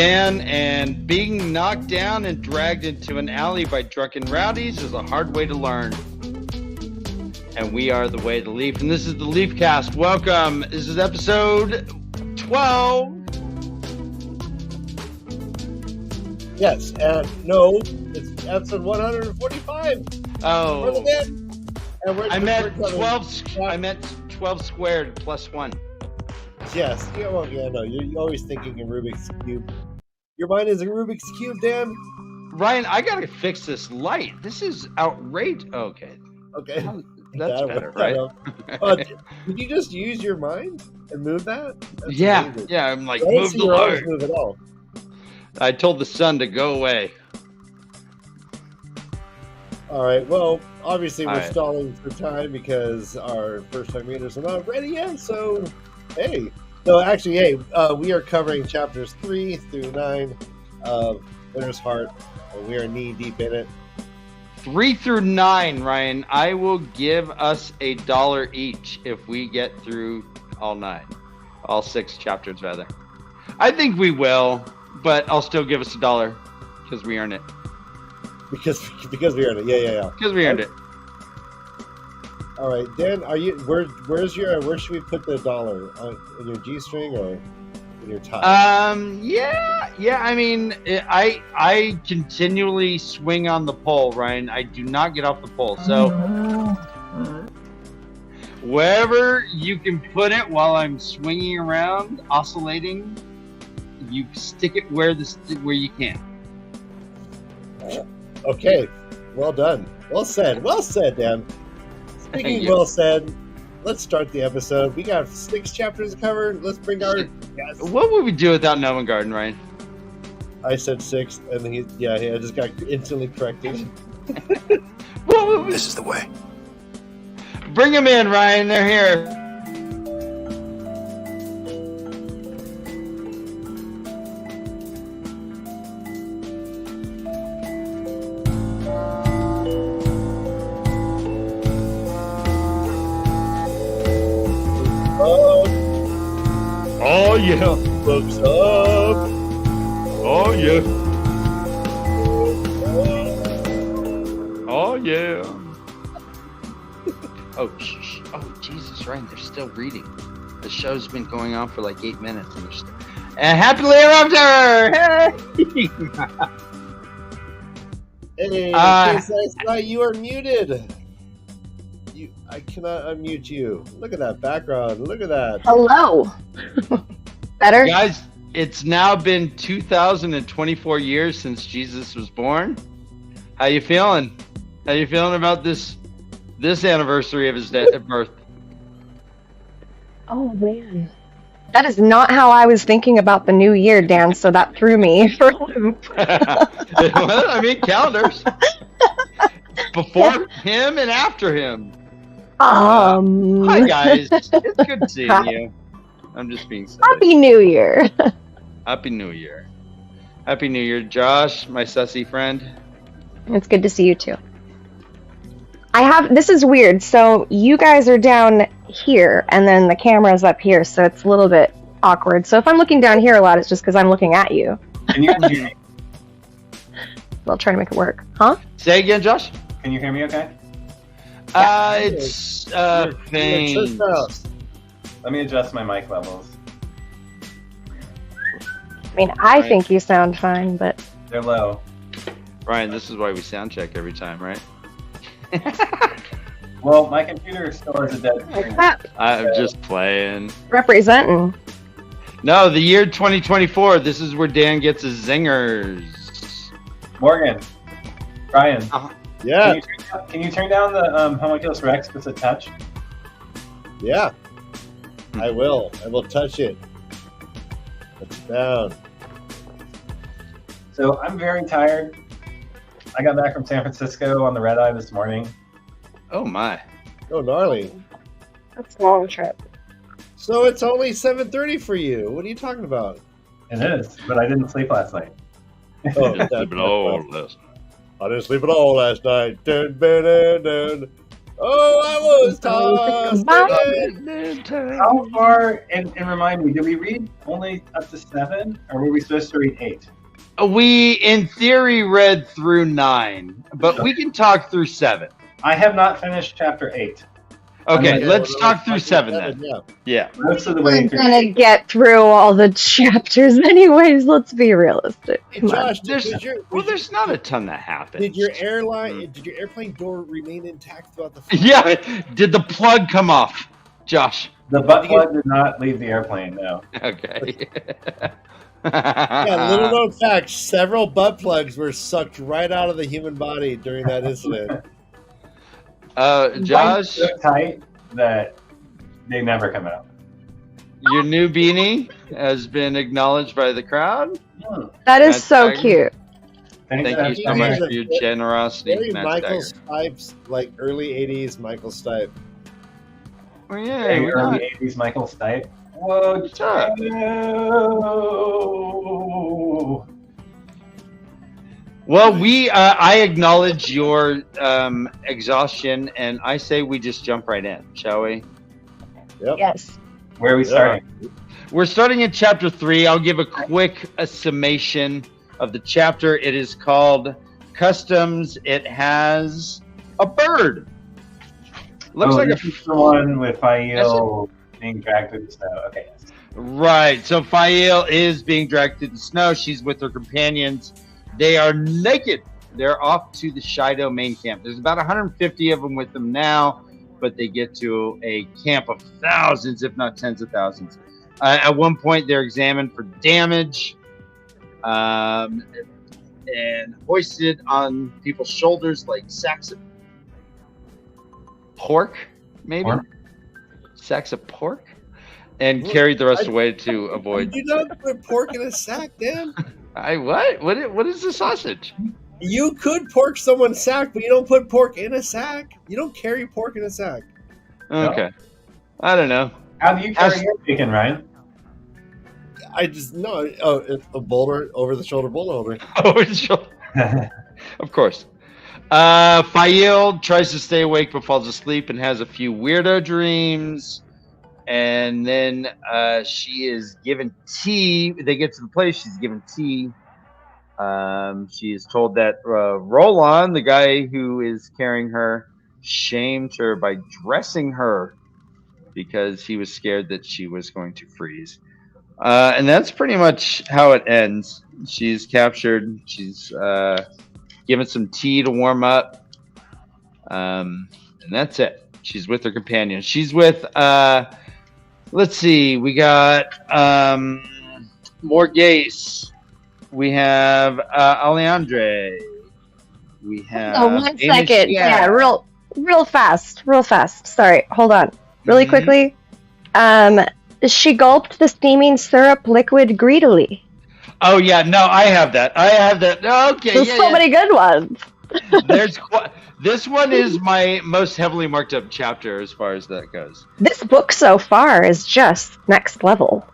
And being knocked down and dragged into an alley by drunken rowdies is a hard way to learn. And we are the Way to Leaf, and this is the Leafcast. Welcome. This is episode 12. Yes, and no, it's episode 145. Oh, We're the dead. And I meant 12. I meant 12 squared plus 1. Yes, no, you're always thinking in Rubik's Cube. Your mind is a Rubik's Cube, Dan. Ryan, I gotta fix this light. This is outrageous. Okay. That's better, right? Did you just use your mind and move that? That's yeah, amazing. yeah. I'm like, I don't move see the your arms light. move at all. I told the sun to go away. All right. Well, obviously we're All right. stalling for time because our first-time readers are not ready yet. So, hey. So actually, hey, we are covering chapters 3 through 9 of Winter's Heart, and we are knee-deep in it. 3 through 9, Ryan. I will give us $1 each if we get through all 9. All 6 chapters, rather. I think we will, but I'll still give us $1 because we earned it. Because we earned it. Yeah. Because we earned it. All right, Dan, are you where should we put the dollar? In your G-string or in your tie? Yeah. I mean, I continually swing on the pole, Ryan. I do not get off the pole. So wherever you can put it while I'm swinging around, oscillating, you stick it where you can. Okay, well done. Well said, Dan. Speaking well said, let's start the episode. We got 6 chapters to cover. Let's bring our guests. What would we do without Novan Garden, Ryan? I said 6, and I just got instantly corrected. This is the way. Bring them in, Ryan. They're here. Oh yeah. Looks up. Oh yeah. Oh yeah. Oh shh. Oh Jesus, Ryan, they're still reading. The show's been going on for like 8 minutes, and they're still. And happily ever after. Hey, you are muted. I cannot unmute you. Look at that background. Look at that. Hello. Better? Guys, it's now been 2,024 years since Jesus was born. How you feeling? How you feeling about this anniversary of his birth? Oh, man. That is not how I was thinking about the new year, Dan, so that threw me for a loop. Well, I mean, calendars. Before him and after him. Hi, guys. It's good seeing you. I'm just being silly. Happy New Year. Happy New Year. Happy New Year, Josh, my sussy friend. It's good to see you, too. This is weird. So you guys are down here, and then the camera's up here, so it's a little bit awkward. So if I'm looking down here a lot, it's just because I'm looking at you. Can you hear me? I'll try to make it work. Huh? Say again, Josh? Can you hear me okay? It's faint. Let me adjust my mic levels. I mean, I think you sound fine, but... They're low. Ryan, this is why we sound check every time, right? Well, my computer stores a dead Like screen. that. I'm just playing. Representing. No, the year 2024. This is where Dan gets his zingers. Morgan, Brian, Yeah. can you turn down the Homunculus Rex just a touch? Yeah. I will touch it. Touch it down. So I'm very tired. I got back from San Francisco on the red eye this morning. Oh my. Oh, gnarly. That's a long trip. So it's only 7:30 for you. What are you talking about? It is, but I didn't sleep last night. Oh, Just sleep it all last. I didn't sleep at all last night. Dun, dun, dun, dun. Oh, I was tossed. How far? And remind me, did we read only up to 7, or were we supposed to read 8? We, in theory, read through 9, but we can talk through 7. I have not finished chapter 8. Okay, let's talk through 7 then. Yeah. Most of the way We're through. gonna get through all the chapters anyways. Let's be realistic. Hey, Come on. Josh, There's not a ton that happened. did your airplane door remain intact throughout the flight? Yeah. Did the plug come off, Josh? The butt plug did not leave the airplane, no. Okay. Yeah, little known fact, several butt plugs were sucked right out of the human body during that incident. Josh, So tight that they never come out. your new beanie has been acknowledged by the crowd. That is That's so fine. cute. Thank you so Very much good. for your generosity, Very Matt Michael Steiger. Stipe's, like early 80s Michael Stipe. Oh, yeah, Hey, we early got- 80s Michael Stipe. Whoa, What's up? Joe. Well, I acknowledge your exhaustion, and I say we just jump right in, shall we? Yep. Yes. Where are we starting? We're starting in chapter 3. I'll give a quick summation of the chapter. It is called Customs. It has a bird. Looks like this is the one with Fael being dragged through the snow. Okay, yes. Right. So Fael is being dragged through the snow. She's with her companions. They are naked. They're off to the Shido main camp. There's about 150 of them with them now, but they get to a camp of thousands, if not tens of thousands. At one point, they're examined for damage and hoisted on people's shoulders like sacks of pork, maybe? Pork? Sacks of pork? And carried the rest away to avoid. You don't put pork in a sack, Dan. What? What is the sausage? You could pork someone's sack, but you don't put pork in a sack. You don't carry pork in a sack. Okay. I don't know. How do you carry your bacon, Ryan? I just no. Oh, it's a boulder, over the shoulder boulder. Oh, sure. Of course. Fael tries to stay awake but falls asleep and has a few weirdo dreams. And then she is given tea. They get to the place. She's given tea. She is told that Roland, the guy who is carrying her, shamed her by dressing her because he was scared that she was going to freeze. And that's pretty much how it ends. She's captured. She's given some tea to warm up. And that's it. She's with her companion. She's with, let's see, we got Morghese. We have Alejandre. We have. Oh, 1 Amy second. Schier. Yeah, real fast. Sorry, hold on. Really Mhm. quickly. She gulped the steaming syrup liquid greedily. Oh yeah, no, I have that. Okay, There's so many good ones. This one is my most heavily marked up chapter as far as that goes. This book so far is just next level.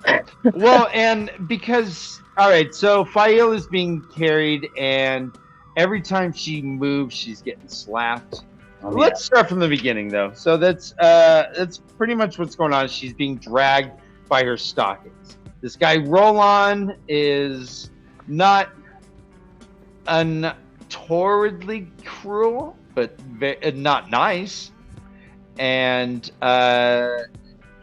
Well, and because all right, so Fael is being carried, and every time she moves, she's getting slapped. Let's start from the beginning, though. So that's pretty much what's going on. She's being dragged by her stockings. This guy Roland is not untowardly cruel, but not nice, and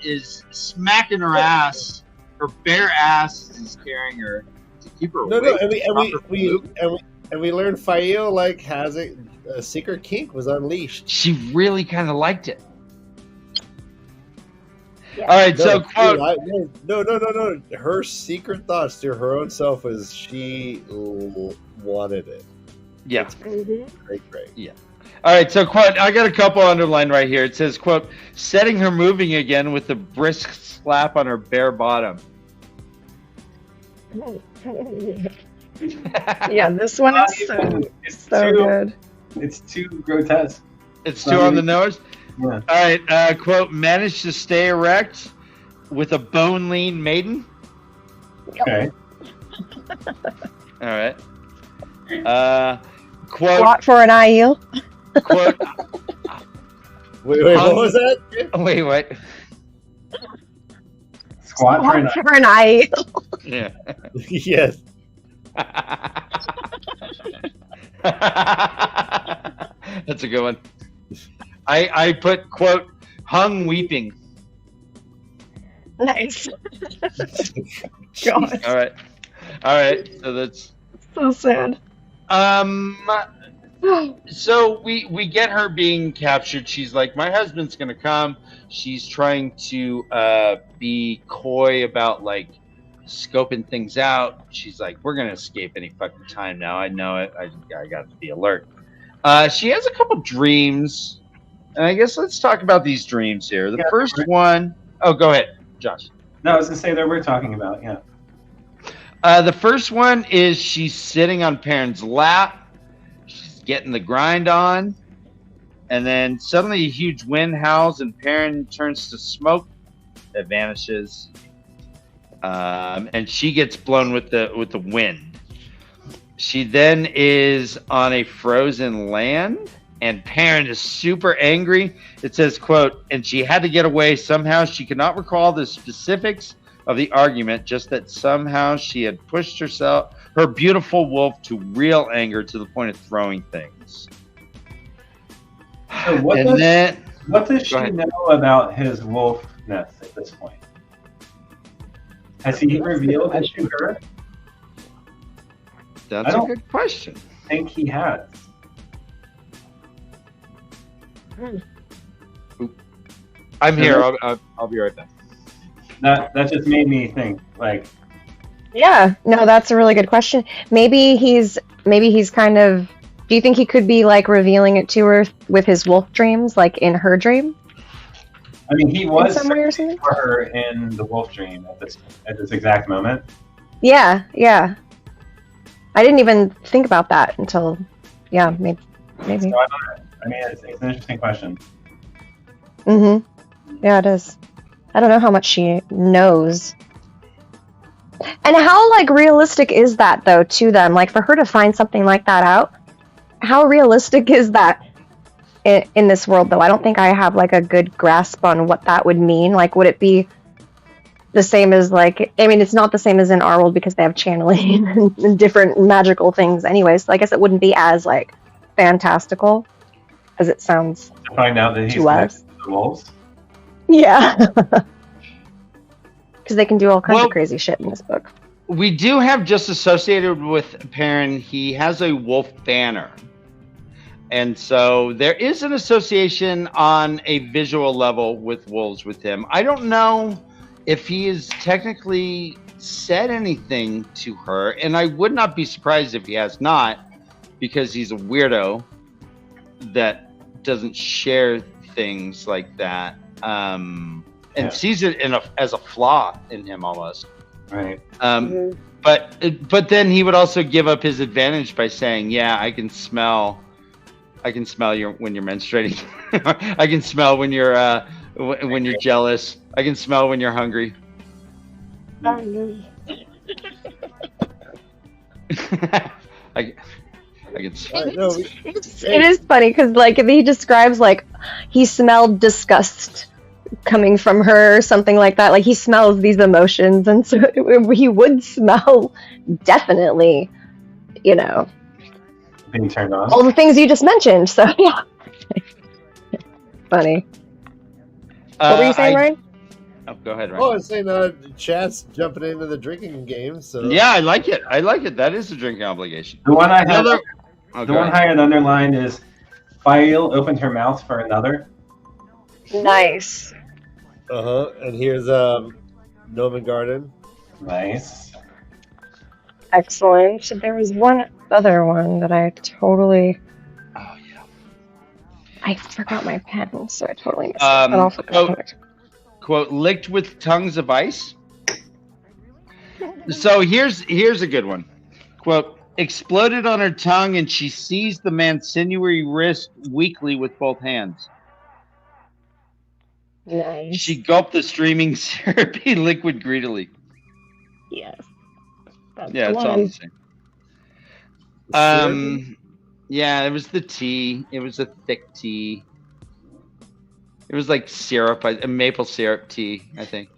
is smacking her ass. Her bare ass is carrying her to keep her No, awake. and we learned Fael has a secret kink was unleashed. She really kind of liked it. All right, so quote. No. Her secret thoughts to her own self was she wanted it. Yeah. Great. All right, so quote. I got a couple underlined right here. It says, quote, setting her moving again with a brisk slap on her bare bottom. Yeah, this one is so good. It's too grotesque. It's too on the nose. Yeah. All right, quote, managed to stay erect with a bone lean maiden. Okay. All right. Quote, Squat for an eye eel. quote, Wait, what was that? Wait, what? Squat for an For an eye. Yeah. Yes. That's a good one. I put, quote, hung weeping. Nice. God, All right. So that's so sad. So we get her being captured. She's like, my husband's gonna come. She's trying to be coy about like scoping things out. She's like, we're gonna escape any fucking time now. I know it. I got to be alert. She has a couple dreams, and I guess let's talk about these dreams here. The first one, oh, go ahead, Josh. No, I was gonna say that we're talking about, yeah. The first one is she's sitting on Perrin's lap. She's getting the grind on. And then suddenly a huge wind howls and Perrin turns to smoke that vanishes. And she gets blown with the wind. She then is on a frozen land and Perrin is super angry. It says, quote, and she had to get away somehow. She could not recall the specifics of the argument, just that somehow she had pushed her beautiful wolf to real anger to the point of throwing things. So what does she know about his wolfness at this point? Has he revealed it to her? That's a good question. I think he has. I'm here. I'll be right back. That just made me think, like, Yeah, no, that's a really good question. Maybe he's kind of. Do you think he could be like revealing it to her with his wolf dreams, like in her dream? I mean, he was some way or something? for her in the wolf dream at this exact moment. Yeah. I didn't even think about that until, maybe. So I don't know. I mean, it's an interesting question. Yeah, it is. I don't know how much she knows. And how, like, realistic is that, though, to them? Like, for her to find something like that out, how realistic is that in this world, though? I don't think I have, like, a good grasp on what that would mean. Like, would it be the same as, like... I mean, it's not the same as in our world because they have channeling and different magical things anyway, so I guess it wouldn't be as, like, fantastical as it sounds To find out that he's to us. connected to the wolves. Yeah. Because they can do all kinds Well, of crazy shit in this book. We do have just associated with Perrin, he has a wolf banner. And so there is an association on a visual level with wolves with him. I don't know if he has technically said anything to her, and I would not be surprised if he has not, because he's a weirdo that doesn't share things like that. And sees it as a flaw in him almost. Right. But then he would also give up his advantage by saying, "Yeah, I can smell you when you're menstruating. I can smell when you're jealous. I can smell when you're hungry." I can smell. It is funny because, like, he describes, like, he smelled disgust coming from her or something like that. Like, he smells these emotions, and so he would smell definitely, Being turned on. all the things you just mentioned. So yeah, funny. What were you saying, Ryan? Oh, go ahead, Ryan. Oh, I was saying Chad's jumping into the drinking game. So Yeah, I like it. That is a drinking obligation. The one I have, Oh, the one I had underlined is Fael opened her mouth for another. Nice. And here's Noman Garden. Nice. Excellent. There was one other one that I totally... Oh yeah. I forgot my pen, so I totally missed it. But I'll forget it. Quote, licked with tongues of ice. So here's a good one. Quote, exploded on her tongue and she seized the man's sinewy wrist weakly with both hands. Nice. She gulped the streaming syrupy liquid greedily. Yes. That's Yeah, the it's all one. the same. Yeah, it was the tea. It was a thick tea. It was like syrup, maple syrup tea, I think.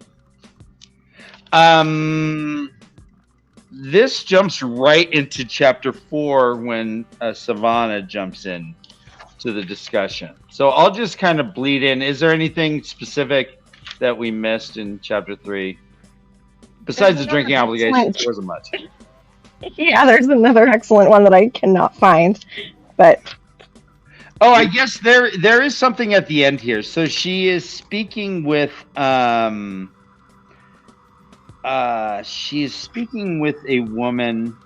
This jumps right into chapter 4 when Savannah jumps in to the discussion. So I'll just kind of bleed in. Is there anything specific that we missed in chapter 3? Besides the drinking obligation, there wasn't much. Yeah, there's another excellent one that I cannot find. But oh, I guess there is something at the end here. So she is speaking with she's speaking with a woman,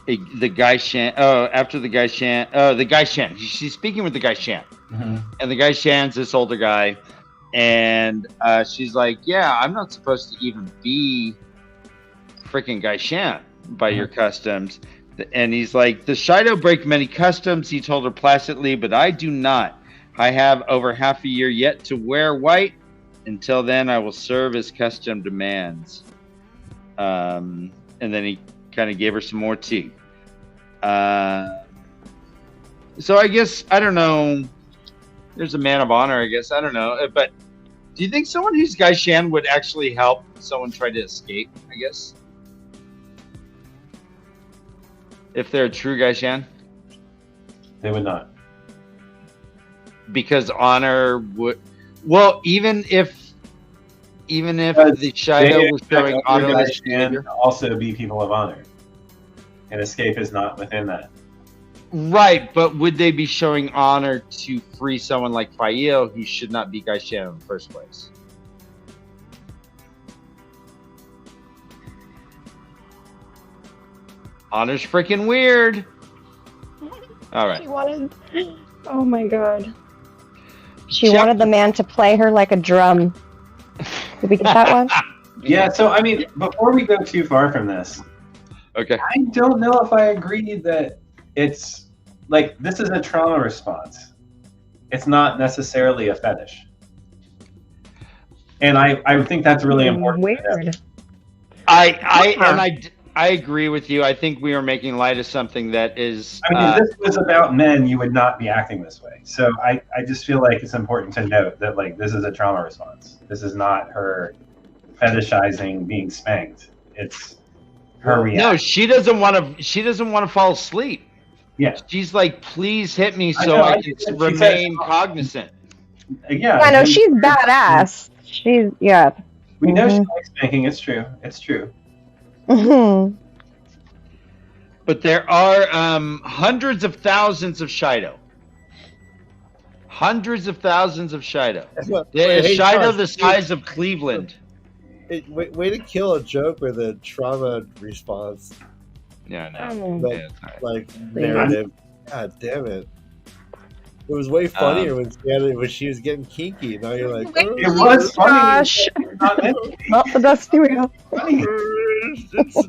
the Guy Shan. Oh, after the Guy Shan. Oh, the Guy Shan. She's speaking with the Guy Shan, and the Guy Shan's this older guy, and she's like, "Yeah, I'm not supposed to even be freaking Guy Shan by your customs." And he's like, "The Shido break many customs," he told her placidly, "but I do not. I have over half a year yet to wear white. Until then, I will serve as custom demands." And then he kind of gave her some more tea. So I guess, I don't know. There's a man of honor, I guess. I don't know. But do you think someone who's Guy Shan would actually help someone try to escape, I guess? If they're a true Guy Shan? They would not. Because honor would... Well, even if the Shido was showing honorless behavior, also be people of honor, and escape is not within that. Right, but would they be showing honor to free someone like Fael, who should not be Guy Shan in the first place? Honor's freaking weird. All right. she wanted. Oh my god. She wanted the man to play her like a drum. Did we get that one? Yeah, so I mean, before we go too far from this, Okay. I don't know if I agree that it's like this is a trauma response. It's not necessarily a fetish. And I think that's really important. Weird. I agree with you. I think we are making light of something that is. I mean, if this was about men, you would not be acting this way. So I just feel like it's important to note that like this is a trauma response. This is not her fetishizing being spanked. It's her reaction. No, she doesn't want to. She doesn't want to fall asleep. Yeah. She's like, please hit me so I can remain cognizant. Yeah. Yeah, no, she's badass. She's yeah. We know she likes spanking. It's true. It's true. But there are hundreds of thousands of Shido. Hundreds of thousands of Shido. There's Shido Josh, the size of Cleveland. Way to kill a joke with a trauma response. Yeah, no. Like, Yeah, sorry. like narrative. God damn it. It was way funnier when she was getting kinky. Now you're like, oh, It was funny. Gosh. Not the best studio. it's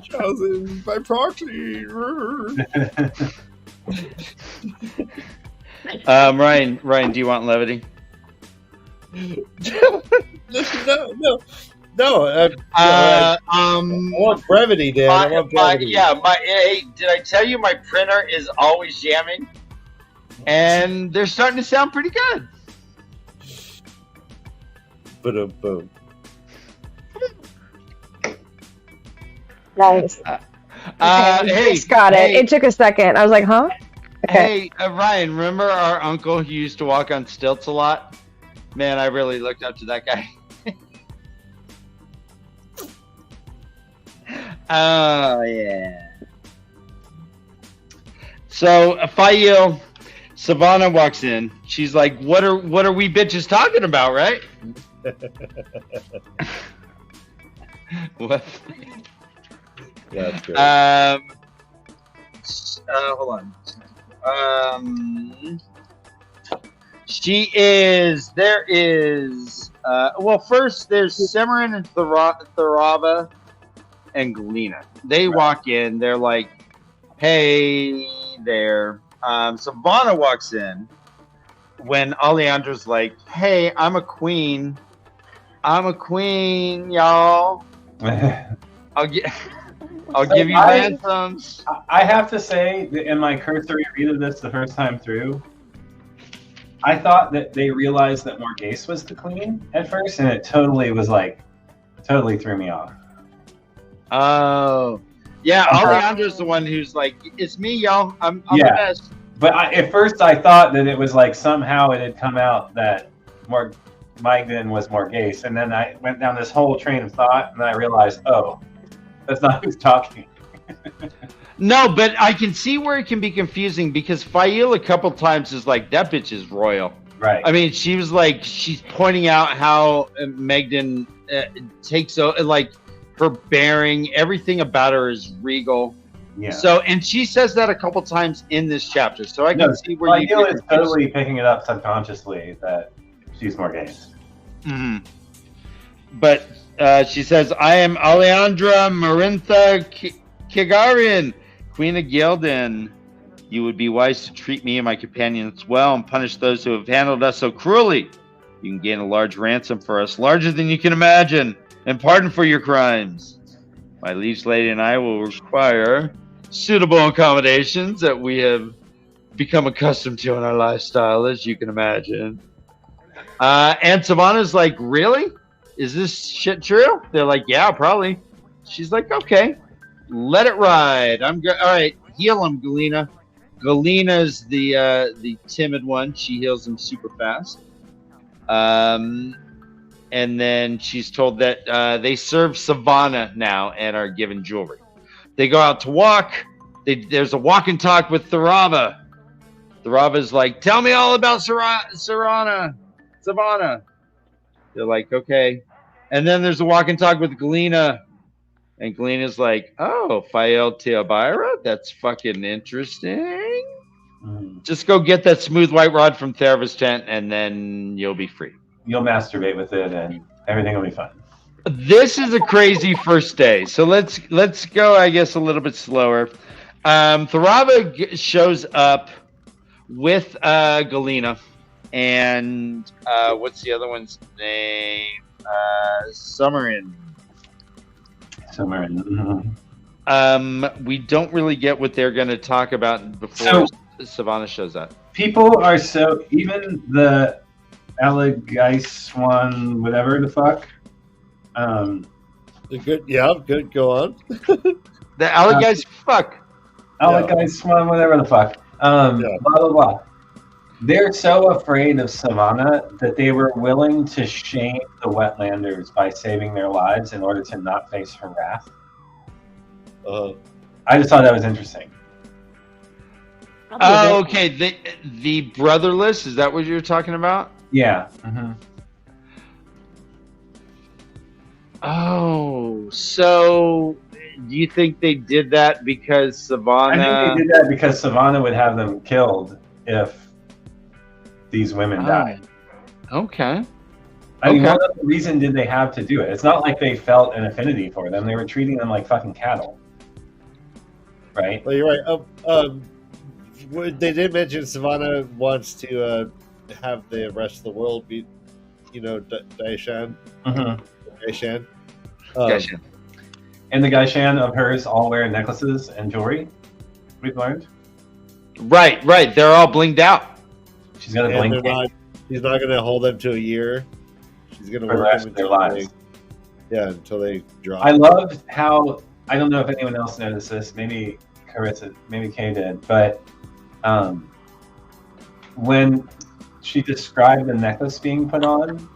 chosen by proxy. Ryan, do you want levity? No. I want brevity, Dan. I want brevity. Hey, did I tell you my printer is always jamming? And they're starting to sound pretty good. Boom. Nice. Hey, just got it. It took a second. I was like, huh? Okay. Hey, Ryan, remember our uncle who used to walk on stilts a lot? Man, I really looked up to that guy. Oh, yeah. So, Fael, Savannah walks in. She's like, what are we bitches talking about, right? What? Yeah, that's good. Hold on. First there's Cimarron and Thorava and Galena. They walk in, they're like, hey there. Savannah walks in when Aleandra's like, hey, I'm a queen, y'all. I'll give you ransoms. I have to say that in my cursory read of this the first time through, I thought that they realized that Morghese was the queen at first, and it totally threw me off. Oh, yeah. Alejandro's the one who's like, "It's me, y'all. I'm the best." But at first, I thought that it was like somehow it had come out that Mygden was Morghese, and then I went down this whole train of thought, and then I realized, oh, that's not who's talking. No, but I can see where it can be confusing because Fael a couple times is like, that bitch is royal. Right. I mean, she was like, she's pointing out how Mygden takes like her bearing, everything about her is regal. Yeah. So, and she says that a couple times in this chapter. So I can see where Fael is totally picking it up subconsciously that she's Morghese. Mm-hmm. But she says, I am Alejandra Marintha Kigarian, Queen of Gildan. You would be wise to treat me and my companions well and punish those who have handled us so cruelly. You can gain a large ransom for us, larger than you can imagine, and pardon for your crimes. My liege lady and I will require suitable accommodations that we have become accustomed to in our lifestyle, as you can imagine. And Savannah's like, really? Is this shit true? They're like, yeah, probably. She's like, okay, let it ride. All right, heal him, Galena. Galena's the timid one. She heals him super fast. And then she's told that they serve Savannah now and are given jewelry. They go out to walk. There's a walk and talk with Thurava. Thurava's like, tell me all about Savannah. They're like, okay. And then there's a walk and talk with Galena. And Galena's like, oh, Fael Teobira? That's fucking interesting. Just go get that smooth white rod from Therava's tent, and then you'll be free. You'll masturbate with it, and everything will be fine. This is a crazy first day. So let's go, I guess, a little bit slower. Thurava shows up with Galena. And what's the other one's name? Summerin. We don't really get what they're going to talk about before Savannah shows up. People are so, even the Allegeis one, whatever the fuck. Good, yeah, good. Go on. The Allegeis fuck. Allegeis one, whatever the fuck. Blah blah blah. They're so afraid of Savannah that they were willing to shame the Wetlanders by saving their lives in order to not face her wrath. I just thought that was interesting. Oh, okay. The brotherless, is that what you're talking about? Yeah. Mm-hmm. Oh, so do you think they did that because Savannah... I think they did that because Savannah would have them killed if these women died. Okay. I mean, what other reason did they have to do it? It's not like they felt an affinity for them. They were treating them like fucking cattle. Right? Well, you're right. They did mention Savannah wants to have the rest of the world be, Daishan. Mm-hmm. Daishan. Daishan. And the Gaishan of hers all wear necklaces and jewelry, we've learned. Right. They're all blinged out. She's got a blink. She's not going to hold them to a year. She's going to work the rest of their lives. Until they drop. I loved how, I don't know if anyone else noticed this, maybe Carissa, maybe Kay did, but when she described the necklace being put on,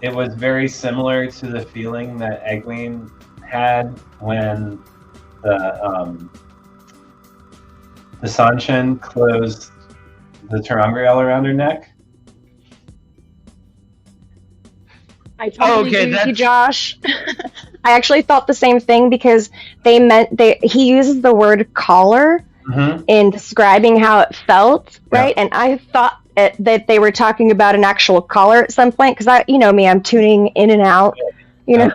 it was very similar to the feeling that Egwene had when the Sanshin closed the ter'angreal around her neck. I totally agree with you, Josh. I actually thought the same thing because he uses the word collar in describing how it felt, right? Yeah. And I thought that they were talking about an actual collar at some point because me, I'm tuning in and out, know.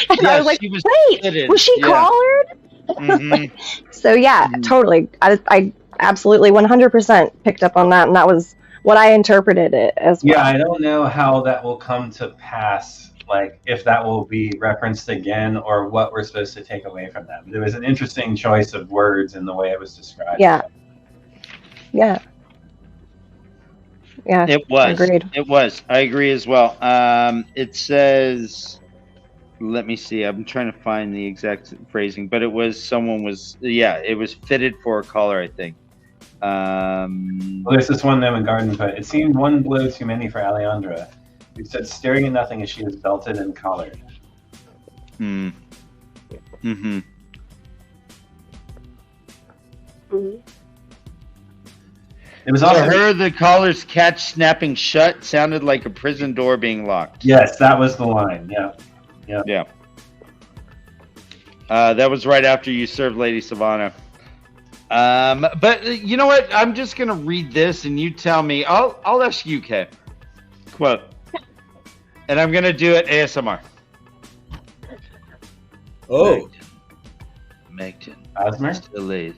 And I was like, wait, was she collared? Mm-hmm. So yeah, totally. I absolutely 100% picked up on that, and that was what I interpreted it as well. Yeah, I don't know how that will come to pass, like if that will be referenced again or what we're supposed to take away from that. But it was an interesting choice of words in the way it was described. Yeah. Yeah, It was. agreed. It was. I agree as well. It says, let me see. I'm trying to find the exact phrasing, but it was it was fitted for a collar, I think. Well, there's this one Nevin Garden put. It seemed one blow too many for Alejandra, who said staring at nothing as she was belted and collared. Mm-hmm. It was To also her, the collar's catch snapping shut sounded like a prison door being locked. yes, that was the line. Yeah. Yeah. That was right after you served Lady Savannah. But you know what? I'm just gonna read this, and you tell me. I'll ask you, Kay. Quote, and I'm gonna do it ASMR. Oh, Megton Osmer? still lays.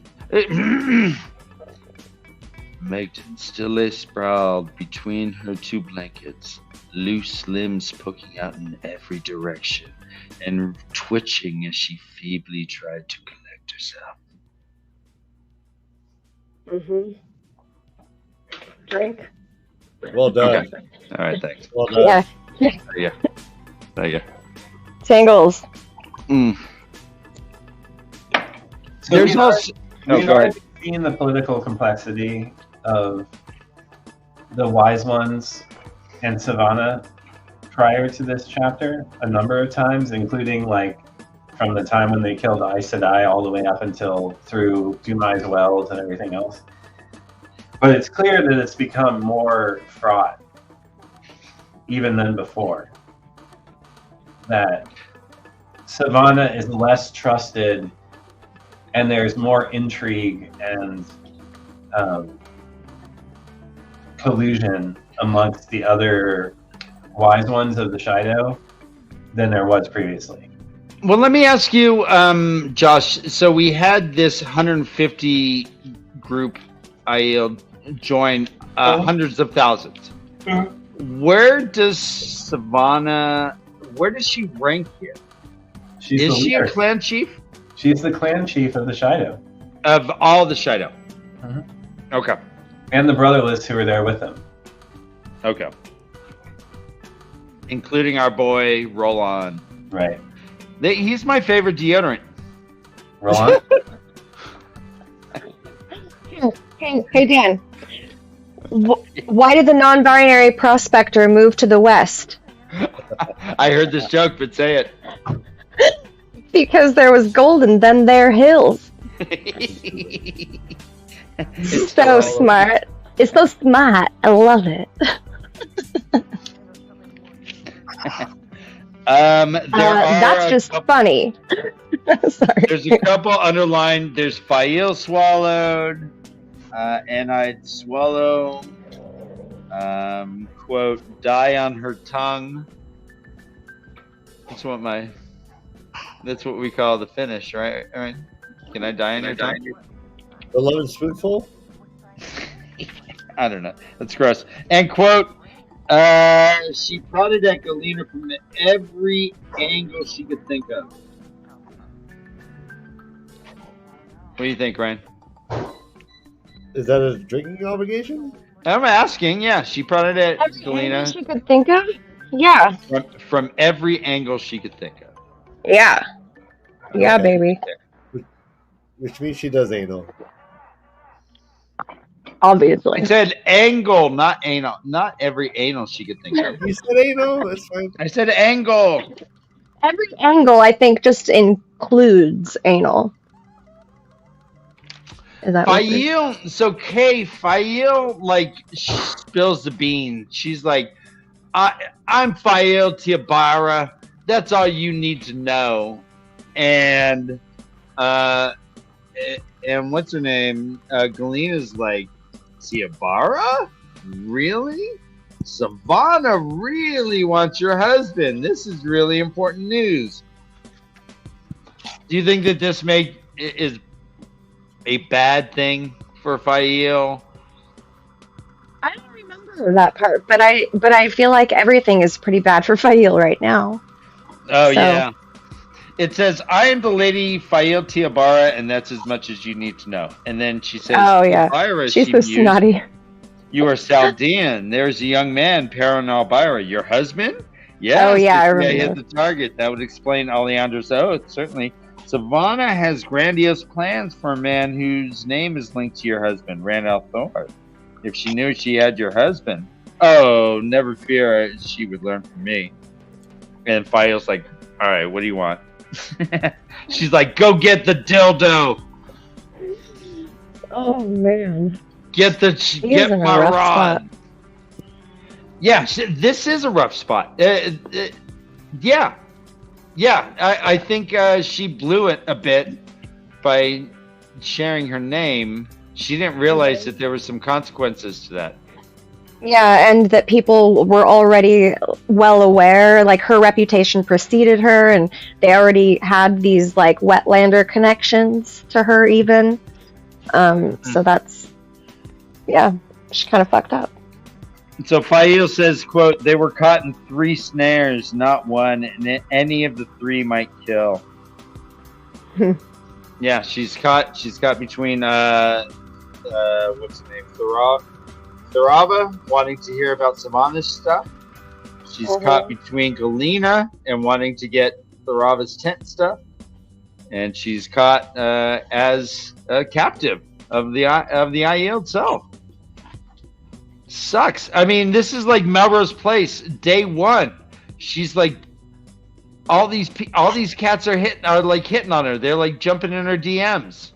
Megton still lay sprawled between her two blankets, loose limbs poking out in every direction and twitching as she feebly tried to collect herself. Drink. well done. Okay. All right, thanks. Well done. Yeah. There you go. Tangles. Mm. So There's no. we've Go ahead. already seen the political complexity of the Wise Ones and Savannah prior to this chapter a number of times, including like from the time when they killed Aes Sedai all the way up until through Dumai's Wells and everything else. But it's clear that it's become more fraught even than before. That Savannah is less trusted and there's more intrigue and collusion amongst the other Wise Ones of the Shido than there was previously. Well, let me ask you, Josh. So we had this 150 group Aiel join hundreds of thousands. Where does Savannah? Where does she rank here? She's Is the she leader. a clan chief She's the clan chief of the Shido of all the Shido? Mhm. Okay. and the brotherless who are there with them. Okay. Including our boy Roland. Right. He's my favorite deodorant. Roland? Hey Dan. Why did the non-binary prospector move to the west? I heard this joke, but say it. Because there was gold and then there hills. It's So smart. It's so smart. I love it. That's just funny. Sorry. There's a couple underlined. There's Fail swallowed, Anide swallow, quote, die on her tongue. That's what we call the finish, right? All right. Can I die on your tongue? The lemon spoonful. I don't know. That's gross. And quote, she prodded at Galena from every angle she could think of. What do you think, Ryan? Is that a drinking obligation? I'm asking. Yeah, she prodded at Galena She could think of? Yeah. from every angle she could think of. Yeah. Yeah, Okay. baby. Which means she does anal. Obviously. I said angle, not anal. Not every anal she could think of. You said anal? That's fine. I said angle. Every angle, I think, just includes anal. Is that what you're- Fail. So Kay, Fail like spills the beans. She's like, I'm Fail Tiabara. That's all you need to know. And what's her name? Galena's like, Tiabara? Really? Savannah really wants your husband. This is really important news. Do you think that this is a bad thing for Fael? I don't remember that part, but I feel like everything is pretty bad for Fael right now. Oh, So- yeah. It says, I am the lady Fael Tiabara, and that's as much as you need to know. And then she says, Oh, yeah. Elvira, She's she so mused, snotty. You are Saldean. There's a young man, Perrin Albyra. Your husband? Yes. Oh, yeah, I I remember. hit the target. That would explain Oleandra's oath, certainly. Savannah has grandiose plans for a man whose name is linked to your husband, Randall Thor. If she knew she had your husband. Oh, never fear. She would learn from me. And Fael's like, all right, what do you want? She's like, go get the dildo. Oh man. Get in a my rough rod. spot. Yeah, this is a rough spot. Yeah. I think she blew it a bit by sharing her name. She didn't realize that there were some consequences to that. Yeah, and that people were already well aware, like her reputation preceded her, and they already had these like wetlander connections to her even. So that's, yeah, she kind of fucked up. So Fael says, quote, they were caught in 3 snares, not one, and any of the 3 might kill. Yeah, she's caught between what's her name? Thorava wanting to hear about Savannah's stuff. She's caught between Galena and wanting to get Thorava's tent stuff. And she's caught as a captive of the Aiel itself. Sucks. I mean, this is like Melrose Place, day 1. She's like, all these cats are hitting on her. They're like jumping in her DMs.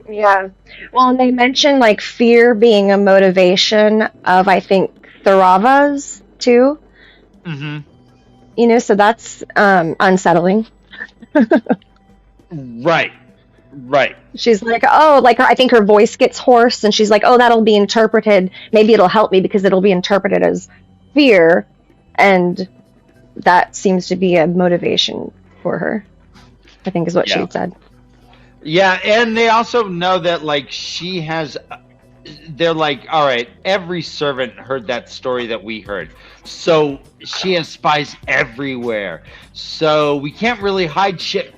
Yeah. Well, and they mentioned like fear being a motivation of, I think, Thorava's too. Mm-hmm. You know, so that's unsettling. Right. She's like, oh, like I think her voice gets hoarse, and she's like, oh, that'll be interpreted. Maybe it'll help me because it'll be interpreted as fear, and that seems to be a motivation for her, I think is what she had said. Yeah, and they also know that like she has. They're like, all right, every servant heard that story that we heard, so she has spies everywhere. So we can't really hide shit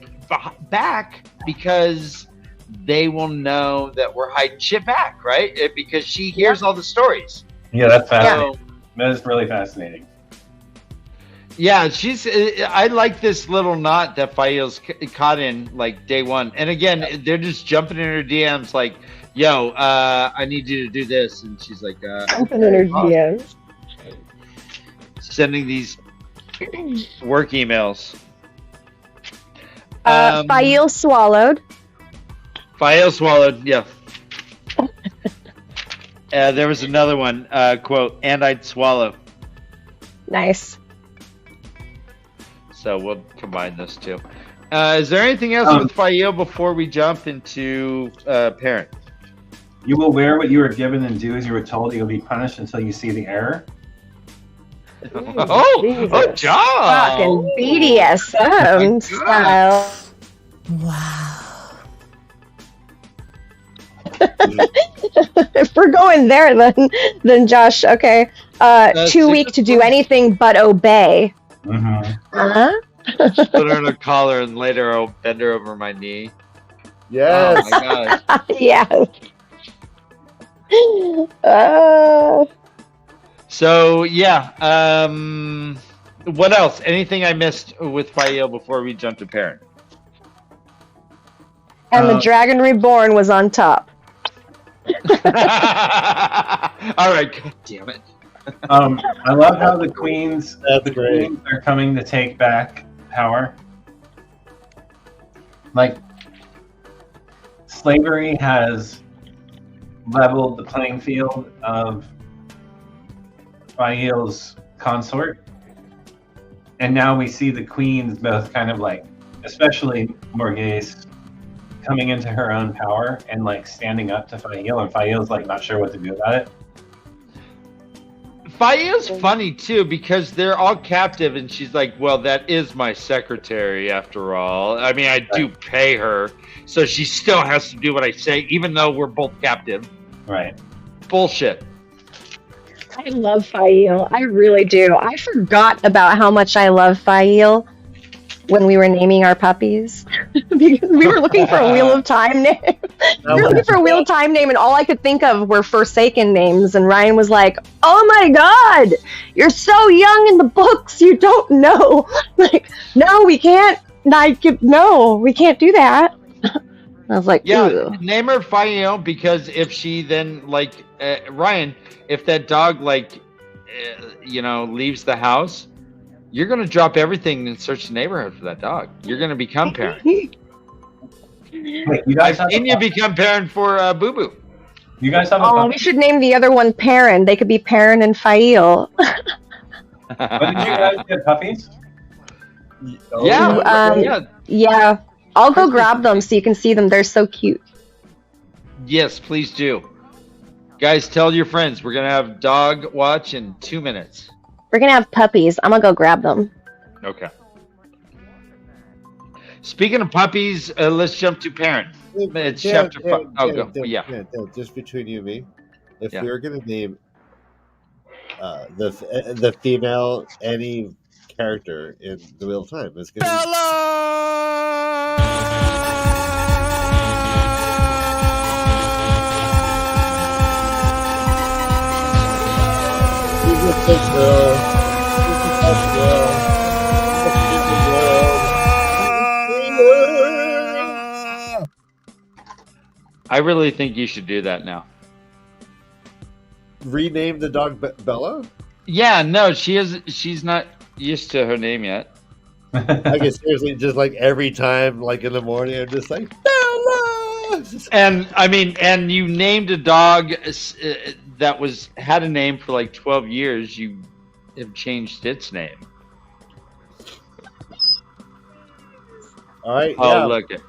back because they will know that we're hiding shit back, right? Because she hears all the stories. Yeah, that's fascinating. So, that is really fascinating. yeah, I like this little knot that Fael's caught in like day 1. And again, they're just jumping in her DMs like, yo, I need you to do this. And she's like, Open in her DMs. Sending these work emails. Fael swallowed. Fael swallowed, yeah. There was another one, quote, and I'd swallow. Nice. So we'll combine those two. Is there anything else with Fael before we jump into Parent? You will wear what you were given and do as you were told. You'll be punished until you see the error. Good job! Fucking BDSM style. Wow. If we're going there, then Josh, okay. Too weak to do anything but obey. Mm-hmm. Uh-huh. Put her in a collar and later I'll bend her over my knee. Yes. Oh my god. Yes. So yeah, what else? Anything I missed with Fael before we jump to Parent? And the Dragon Reborn was on top. All right, god damn it. I love how the queens Great. are coming to take back power. Like, slavery has leveled the playing field of Fael's consort, and now we see the queens both kind of like, especially Morghese, coming into her own power and like standing up to Fael, and Fael's like not sure what to do about it. Fael's funny too because they're all captive and she's like, well, that is my secretary after all. I mean, I do pay her, so she still has to do what I say even though we're both captive. Right. Bullshit. I love Fael. I really do. I forgot about how much I love Fael when we were naming our puppies because we were looking for a Wheel of Time name. You're looking for a wheel time name, and all I could think of were Forsaken names. And Ryan was like, "Oh my god, you're so young in the books, you don't know." Like, no, we can't. No, we can't do that. I was like, Yeah, "Ew." name her Fael, because if she then Ryan, if that dog leaves the house, you're gonna drop everything and search the neighborhood for that dog. You're gonna become parent. Wait, you guys have And you become parent for Boo Boo. You guys have a Oh, puppy? we should name the other one Perrin. They could be Perrin and Fael. When did you guys get puppies? Yeah, yeah. Yeah, I'll go grab them so you can see them. They're so cute. Yes, please do. Guys, tell your friends we're gonna have dog watch in 2 minutes. We're gonna have puppies. I'm gonna go grab them. Okay. Speaking of puppies, let's jump to parent. It's chapter 5. Oh, go. Yeah. Just between you and me, if Yeah. we were going to name the female any character in the Wheel of Time, it's going to I really think you should do that now. rename the dog Bella. Yeah, no, she's not used to her name yet. I guess seriously, just like every time, like in the morning, I'm just like Bella. And you named a dog that had a name for like 12 years. You have changed its name. All right. Oh, yeah. look at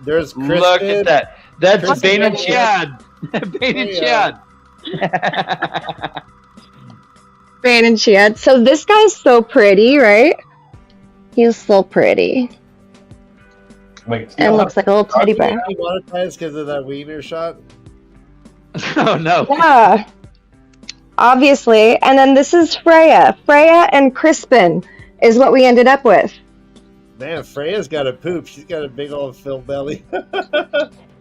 There's Crispin. look at that. That's Crispin, Bane and yeah. Chad. Bane and Yeah. Chad. Bane and Chad. So this guy's so pretty, right? He's so pretty. Wait, And looks like a little teddy bear. Demonetized because of that wiener shot. Oh no. Yeah. Obviously. And then this is Freya. Freya and Crispin is what we ended up with. Man, Freya's got a poop. She's got a big old fill belly.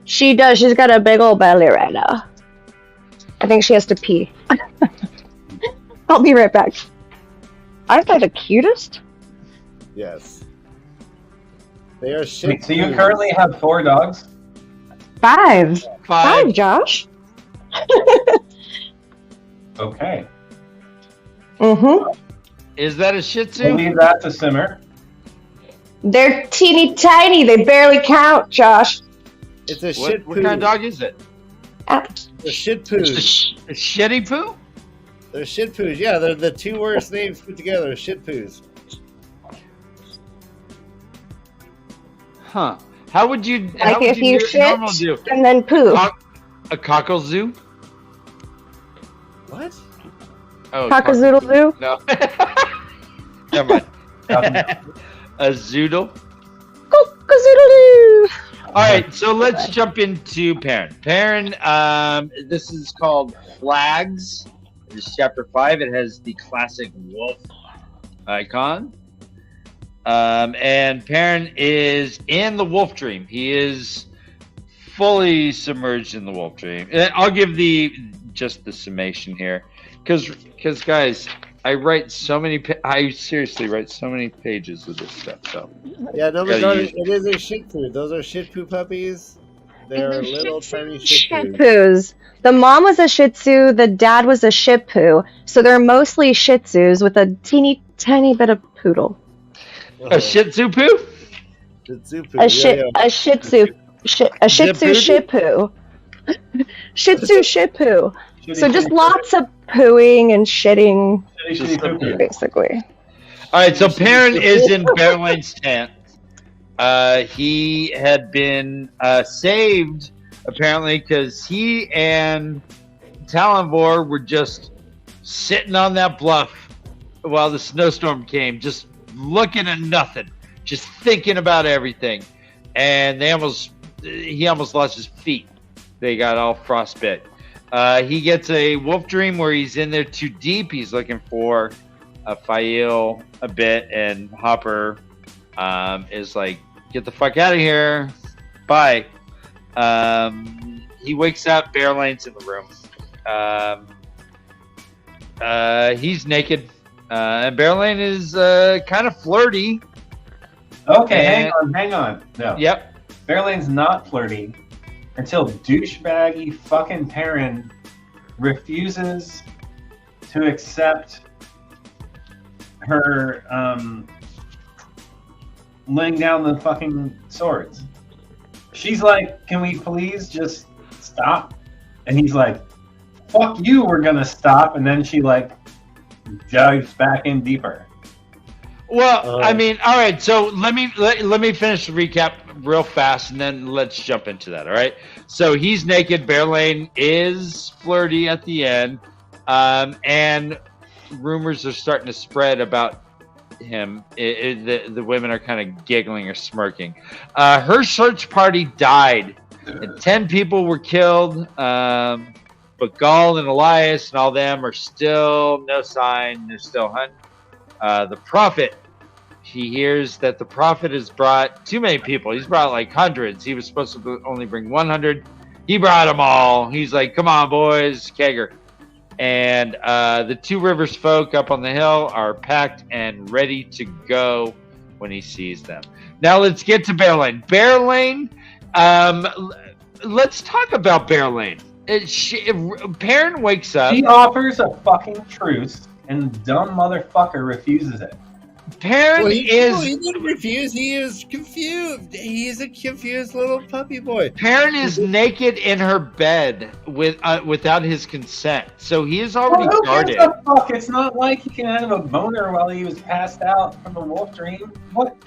She does. She's got a big old belly right now. I think she has to pee. I'll be right back. Aren't they the cutest? Yes. They are shit. Wait, so you currently have 4 dogs? 5. Five. 5, Josh. Okay. Mm-hmm. Is that a Shih We'll Tzu? leave that to simmer. They're teeny tiny. They barely count, Josh. It's a shit What poo. kind of dog is it? They're shit It's poos. a shitty poo? They're shit poos. Yeah, they're the two worst names put together. Shit poos. Huh. How would you Like if you shit normal do? and then poo. A cockle zoo? What? Oh, Cockazoodle zoo. No. Never mind. A zoodle. Cockazoodle All right, so let's jump into Perrin. Perrin, this is called Flags. This is chapter 5. It has the classic wolf icon. And Perrin is in the wolf dream. He is fully submerged in the wolf dream. And I'll give just the summation here, because guys, I seriously write so many pages of this stuff. So Yeah, no, Gotta but use- it is a shit poo. Those are shit poo puppies. They're little tiny shit Shih poos. Tzus. The mom was a Shih Tzu. The dad was a Shih Poo. So they're mostly Shih Tzus with a teeny tiny bit of poodle. a Shih Tzu poo. Shih Tzu poo. A Shih Tzu. A Shih Tzu Zip Shih Poo. Shih Tzu Shih Poo. Shitty, So just shitty, lots of pooing and shitting, shitty, shitty poo-poo. basically. All right, so Perrin is in Berline's tent. He had been saved, apparently, because he and Talonvor were just sitting on that bluff while the snowstorm came, just looking at nothing, just thinking about everything. And he almost lost his feet. They got all frostbit. He gets a wolf dream where he's in there too deep. He's looking for Fael a bit, and Hopper is like, "Get the fuck out of here, bye." he wakes up. Bearlane's in the room. He's naked. And Bearlane is kind of flirty. Okay, hang on. No. Yep. Bearlane's not flirty until douchebaggy fucking Perrin refuses to accept her laying down the fucking swords. She's like, can we please just stop? And he's like, fuck you, we're gonna stop. And then she like dives back in deeper. Well, I mean, all right. So let me finish the recap real fast, and then let's jump into that. All right. So he's naked. Bearlane is flirty at the end, and rumors are starting to spread about him. The women are kind of giggling or smirking. Her search party died, and 10 people were killed. But Gaul and Elias and all them are still no sign. They're still hunting. The prophet, he hears that the prophet has brought too many people. He's brought like hundreds. He was supposed to only bring 100. He brought them all. He's like, come on, boys, kegger. And the Two Rivers folk up on the hill are packed and ready to go when he sees them. Now let's get to Bearlane. Bearlane, let's talk about Bearlane. Perrin wakes up. He offers a fucking truce, and the dumb motherfucker refuses it. Perrin he didn't refuse. He is confused. He's a confused little puppy boy. Perrin is naked in her bed without his consent, so he is already guarded. What the fuck? It's not like he can have a boner while he was passed out from the wolf dream. What?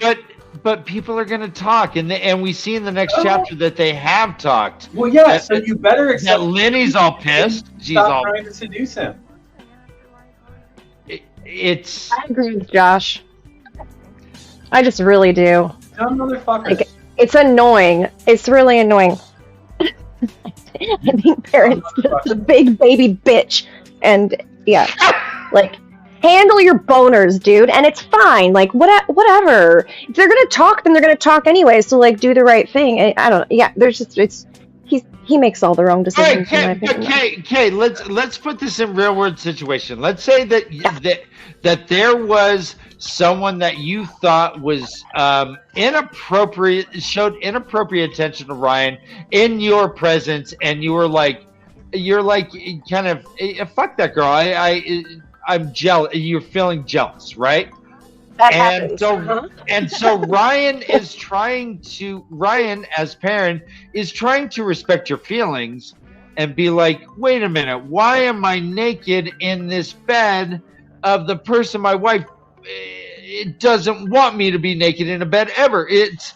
But people are going to talk, and we see in the next chapter that they have talked. Well, yeah. So you better accept that Lenny's all pissed. She's all trying to seduce him. I agree with Josh. I just really do. Dumb motherfucker. Like, it's annoying. It's really annoying. I think Perrin's just a big baby bitch. And yeah, like, handle your boners, dude. And it's fine. Like, whatever. If they're going to talk, then they're going to talk anyway. So, like, do the right thing. I don't know. Yeah, there's just, he makes all the wrong decisions. Okay, let's put this in real world situation. Let's say that there was someone that you thought was showed inappropriate attention to Ryan in your presence, and you're like kind of fuck that girl. I'm jealous. You're feeling jealous, right? That happens. So Ryan as Perrin is trying to respect your feelings and be like, wait a minute, why am I naked in this bed of the person my wife doesn't want me to be naked in a bed ever? It's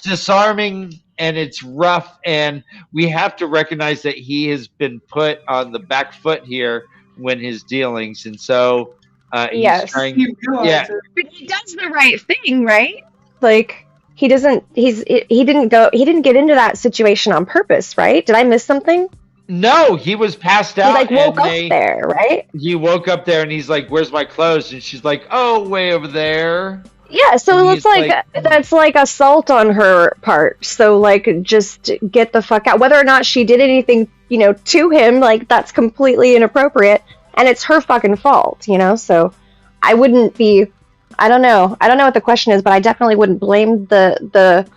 disarming and it's rough, and we have to recognize that he has been put on the back foot here when his dealings, and so yes. But he does the right thing, right? Like, he didn't get into that situation on purpose, right? Did I miss something? No, he was passed out. He woke up there, right? He woke up there and he's like, where's my clothes? And she's like, oh, way over there. Yeah, so it's like that's like assault on her part. So, like, just get the fuck out. Whether or not she did anything, to him, like, that's completely inappropriate. And it's her fucking fault, So I wouldn't be. I don't know what the question is, but I definitely wouldn't blame the.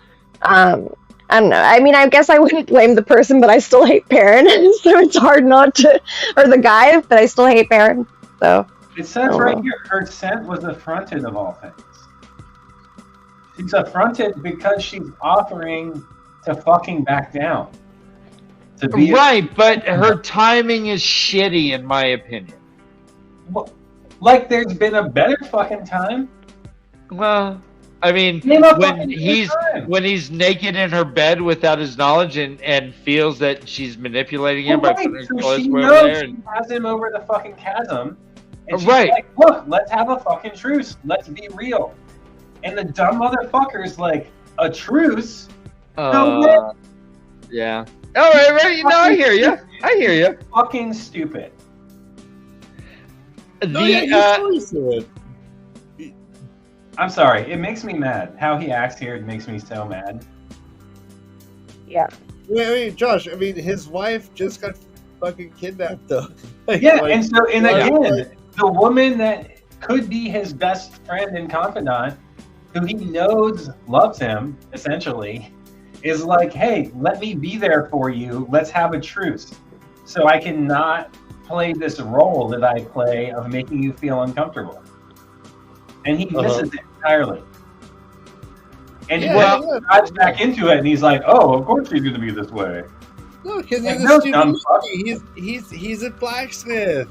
I don't know. I mean, I guess I wouldn't blame the person, but I still hate Perrin, so it's hard not to. Or the guy, but I still hate Perrin. So it says right here, her scent was affronted of all things. She's affronted because she's offering to fucking back down. Right, but her timing is shitty, in my opinion. Well, like, there's been a better fucking time. Well, I mean, when he's naked in her bed without his knowledge and feels that she's manipulating him by putting his clothes over there, and has him over the fucking chasm. And she's right. Like, look, let's have a fucking truce. Let's be real. And the dumb motherfucker's like, a truce? No, yeah. All right. I hear you. Fucking stupid. I'm sorry. It makes me mad. How he acts here makes me so mad. Yeah. I mean, Josh. I mean, his wife just got fucking kidnapped, though. Yeah, and so and yeah. again, the woman that could be his best friend and confidant, who he knows loves him, essentially, is like, hey, let me be there for you. Let's have a truce, so I cannot play this role that I play of making you feel uncomfortable. And he misses it entirely. And he dives back into it, and he's like, "Oh, of course he's going to be this way." No, because Like, he's no, a stupid dumb fuck. monkey. He's a blacksmith.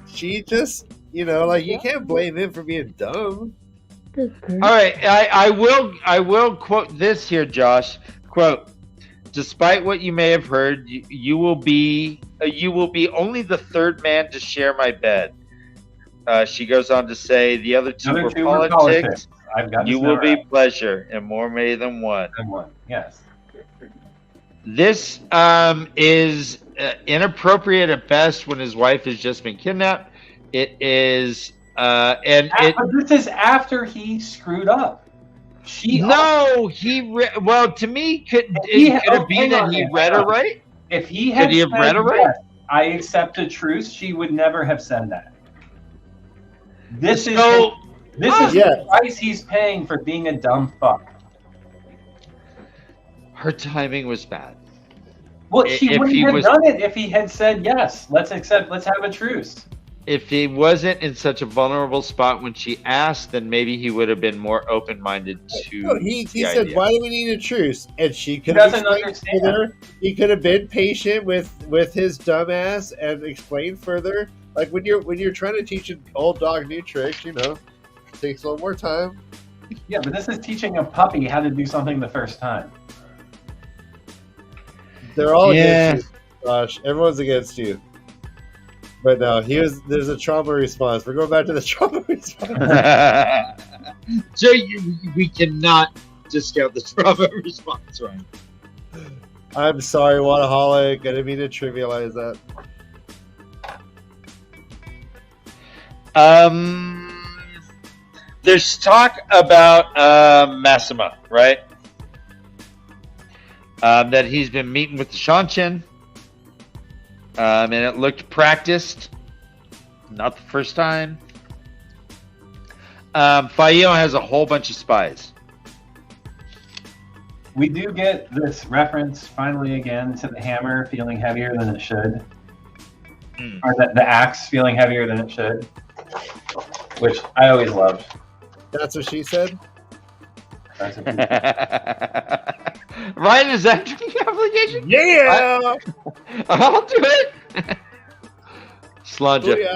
She just, like, you can't blame him for being dumb. All right, I will quote this here, Josh. Quote: "Despite what you may have heard, you will be only the third man to share my bed." She goes on to say, "The other two were politics. I've got You will be pleasure, and more may than one." Yes. This is inappropriate at best when his wife has just been kidnapped. It is, but this is after he screwed up. well, to me, could it be that he read her right? If he had have read her right? Yes, I accept a truce, she would never have said that. This is the price he's paying for being a dumb fuck. Her timing was bad. Well, she wouldn't have done it if he had said yes. Let's have a truce. If he wasn't in such a vulnerable spot when she asked, then maybe he would have been more open-minded to. No, he said, idea. "Why do we need a truce?" And she could doesn't understand. Further. He could have been patient with his dumbass and explained further. Like when you're trying to teach an old dog new tricks, it takes a little more time. Yeah, but this is teaching a puppy how to do something the first time. They're all against you, Josh. Everyone's against you. But no, there's a trauma response. We're going back to the trauma response. So we cannot discount the trauma response, right? I'm sorry, Wadaholic. I didn't mean to trivialize that. There's talk about Massima, right? That he's been meeting with the Shanshin. And it looked practiced. Not the first time. Faio has a whole bunch of spies. We do get this reference finally again to the hammer feeling heavier than it should. Or the axe feeling heavier than it should. Which I always loved. That's what she said? That's what she said. Ryan, is that drinking obligation? Yeah! I'll do it. Sludge it.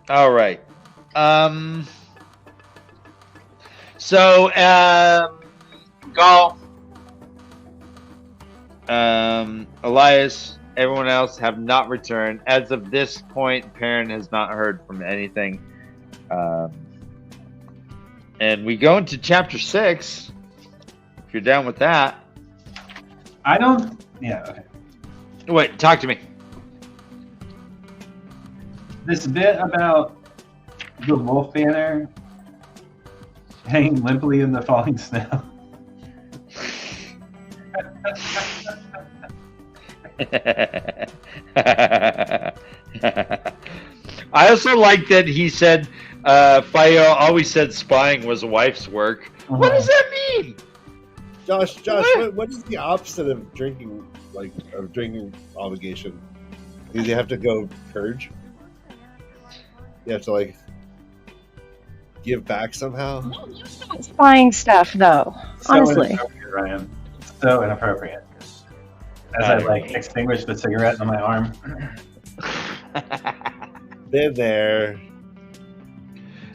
All right. So, Gaul, Elias, everyone else have not returned. As of this point, Perrin has not heard from anything. And we go into chapter 6. If you're down with that. Okay. Wait, talk to me. This bit about the wolf banner hanging limply in the falling snow. I also like that he said Faio always said spying was a wife's work. What does that mean? Josh, what is the opposite of drinking obligation? Do you have to go purge? You have to give back somehow? Spying stuff, though. Honestly. Inappropriate, Ryan. So inappropriate. As I extinguish the cigarette on my arm. Been there.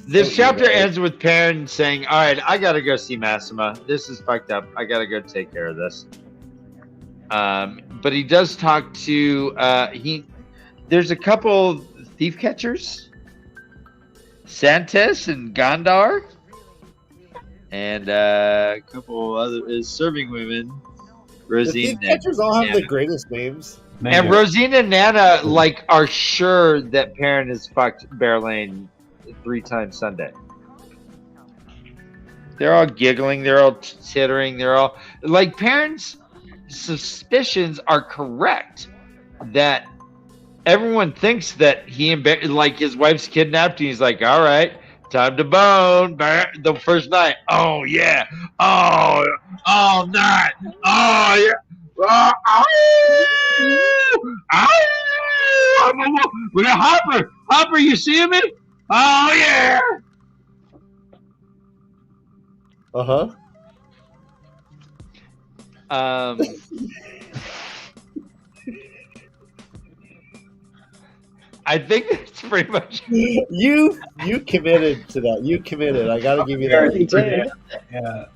This chapter ends with Perrin saying, "All right, I gotta go see Massima. This is fucked up. I gotta go take care of this." But he does talk to there's a couple thief catchers, Santes and Gondar, and a couple other serving women. Rosine, the thief catchers all have the greatest names. And Rosina and Nana are sure that Perrin has fucked Berlane 3 times Sunday. They're all giggling. They're all tittering. They're all like parents' suspicions are correct that everyone thinks that like his wife's kidnapped and he's like, all right, time to bone. The first night. Oh yeah. Oh, all night. Oh yeah. Look at Hopper. Hopper, you see me? Oh yeah. Uh-huh. I think that's pretty much. You committed to that. You committed. I gotta give you that. You did. Yeah.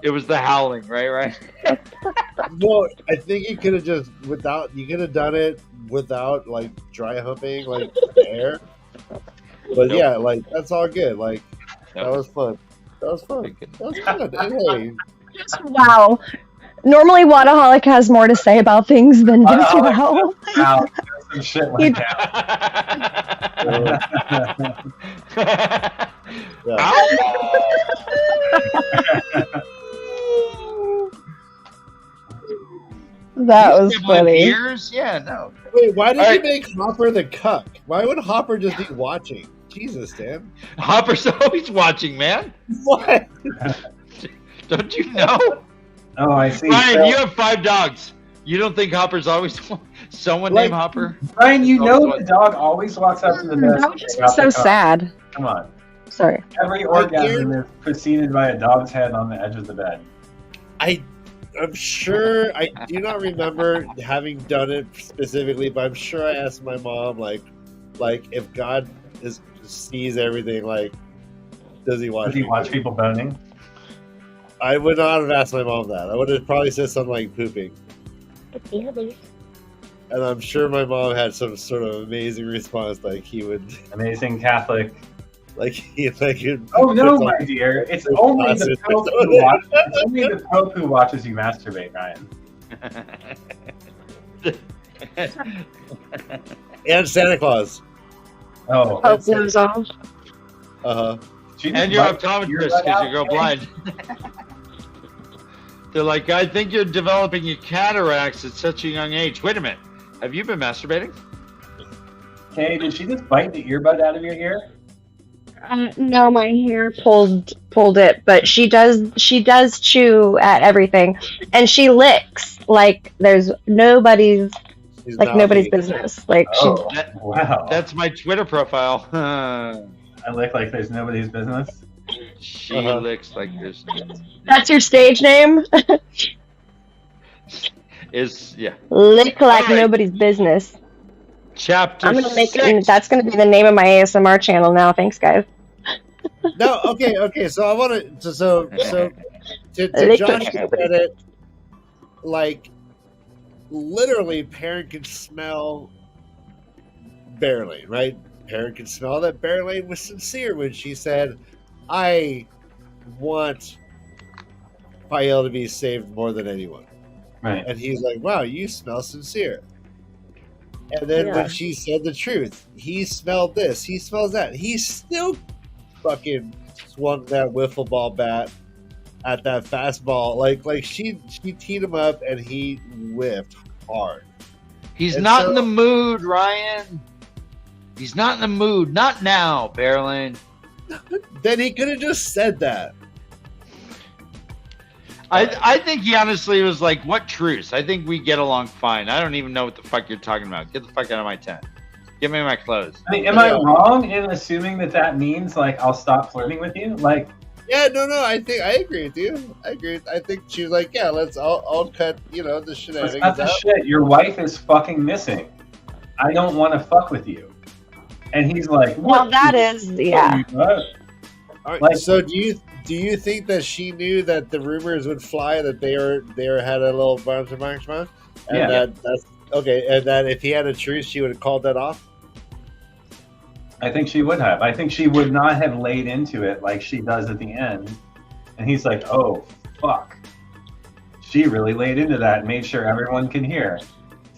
It was the howling, right? No, I think you could have just you could have done it without like dry humping like the hair. But Nope. yeah, like that's all good. Like that Nope. was fun. That was fun. That was fun. And hey, Wow. Normally, Wadaholic has more to say about things than just wow. Wow, some shit like that. yeah. That was funny. Ears? Yeah, no. Wait, why did All you right. make Hopper the cuck? Why would Hopper just be watching? Jesus, Dan. Hopper's always watching, man. What? Don't you know? Oh, I see. Ryan, So- you have 5 dogs. You don't think Hopper's always someone Like- named Hopper? Ryan, you Oh, know what? the dog always walks up to the That desk. would just be without so the cup. sad. Come on. Sorry. Every orgasm is preceded by a dog's head on the edge of the bed. I'm sure I do not remember having done it specifically, but I'm sure I asked my mom like if God sees everything, like does he watch? Does he watch people boning? I would not have asked my mom that. I would have probably said something like pooping, and I'm sure my mom had some sort of amazing response, like he would, Amazing Catholic. like he would. Oh no, put my some- dear! It's only the Pope who watches. It's only the Pope who watches you masturbate, Ryan. and Santa Claus. Oh, Hope knows all. she just And your wiped your optometrist butt because out, you go okay? blind. They're like, I think you're developing your cataracts at such a young age. Wait a minute. Have you been masturbating? Okay, did she just bite the earbud out of your ear? No, my hair pulled it, but she does chew at everything, and she licks like there's nobody's He's like not nobody's me. business. Like Oh, That- wow! That's my Twitter profile. I look like there's nobody's business. She Uh-huh. licks like this. that's your stage name. Yeah. Lick like All right. nobody's business. Chapter I'm gonna make 6. that's gonna be the name of my ASMR channel now. Thanks, guys. No, okay. So I want to. So to Lick Josh's like- credit, like literally, Perrin could smell Berylane, right? Perrin could smell that Berylane was sincere when she said, "I want Fael to be saved more than anyone." Right. And he's like, "Wow, you smell sincere." And then Yeah. when she said the truth, he smelled this, he smells that. He still fucking swung that wiffle ball bat at that fastball. Like she teed him up and he whiffed hard. He's And not so- in the mood, Ryan. He's not in the mood. Not now, Berylane. Then he could have just said that. I think he honestly was like, what truce? I think we get along fine. I don't even know what the fuck you're talking about. Get the fuck out of my tent. Give me my clothes. I mean, am I wrong in assuming that means like I'll stop flirting with you? Like, Yeah, no, I think I agree with you. I agree. I think she was like, yeah, I'll cut, the that's shenanigans not the out. shit. Your wife is fucking missing. I don't want to fuck with you. And he's like, Well, what? that is yeah. What? All right, Like- so do you think that she knew that the rumors would fly that they had a little bunch and Yeah. that's okay, and that if he had a truce, she would have called that off? I think she would have. I think she would not have laid into it like she does at the end. And he's like, oh, fuck. She really laid into that and made sure everyone can hear.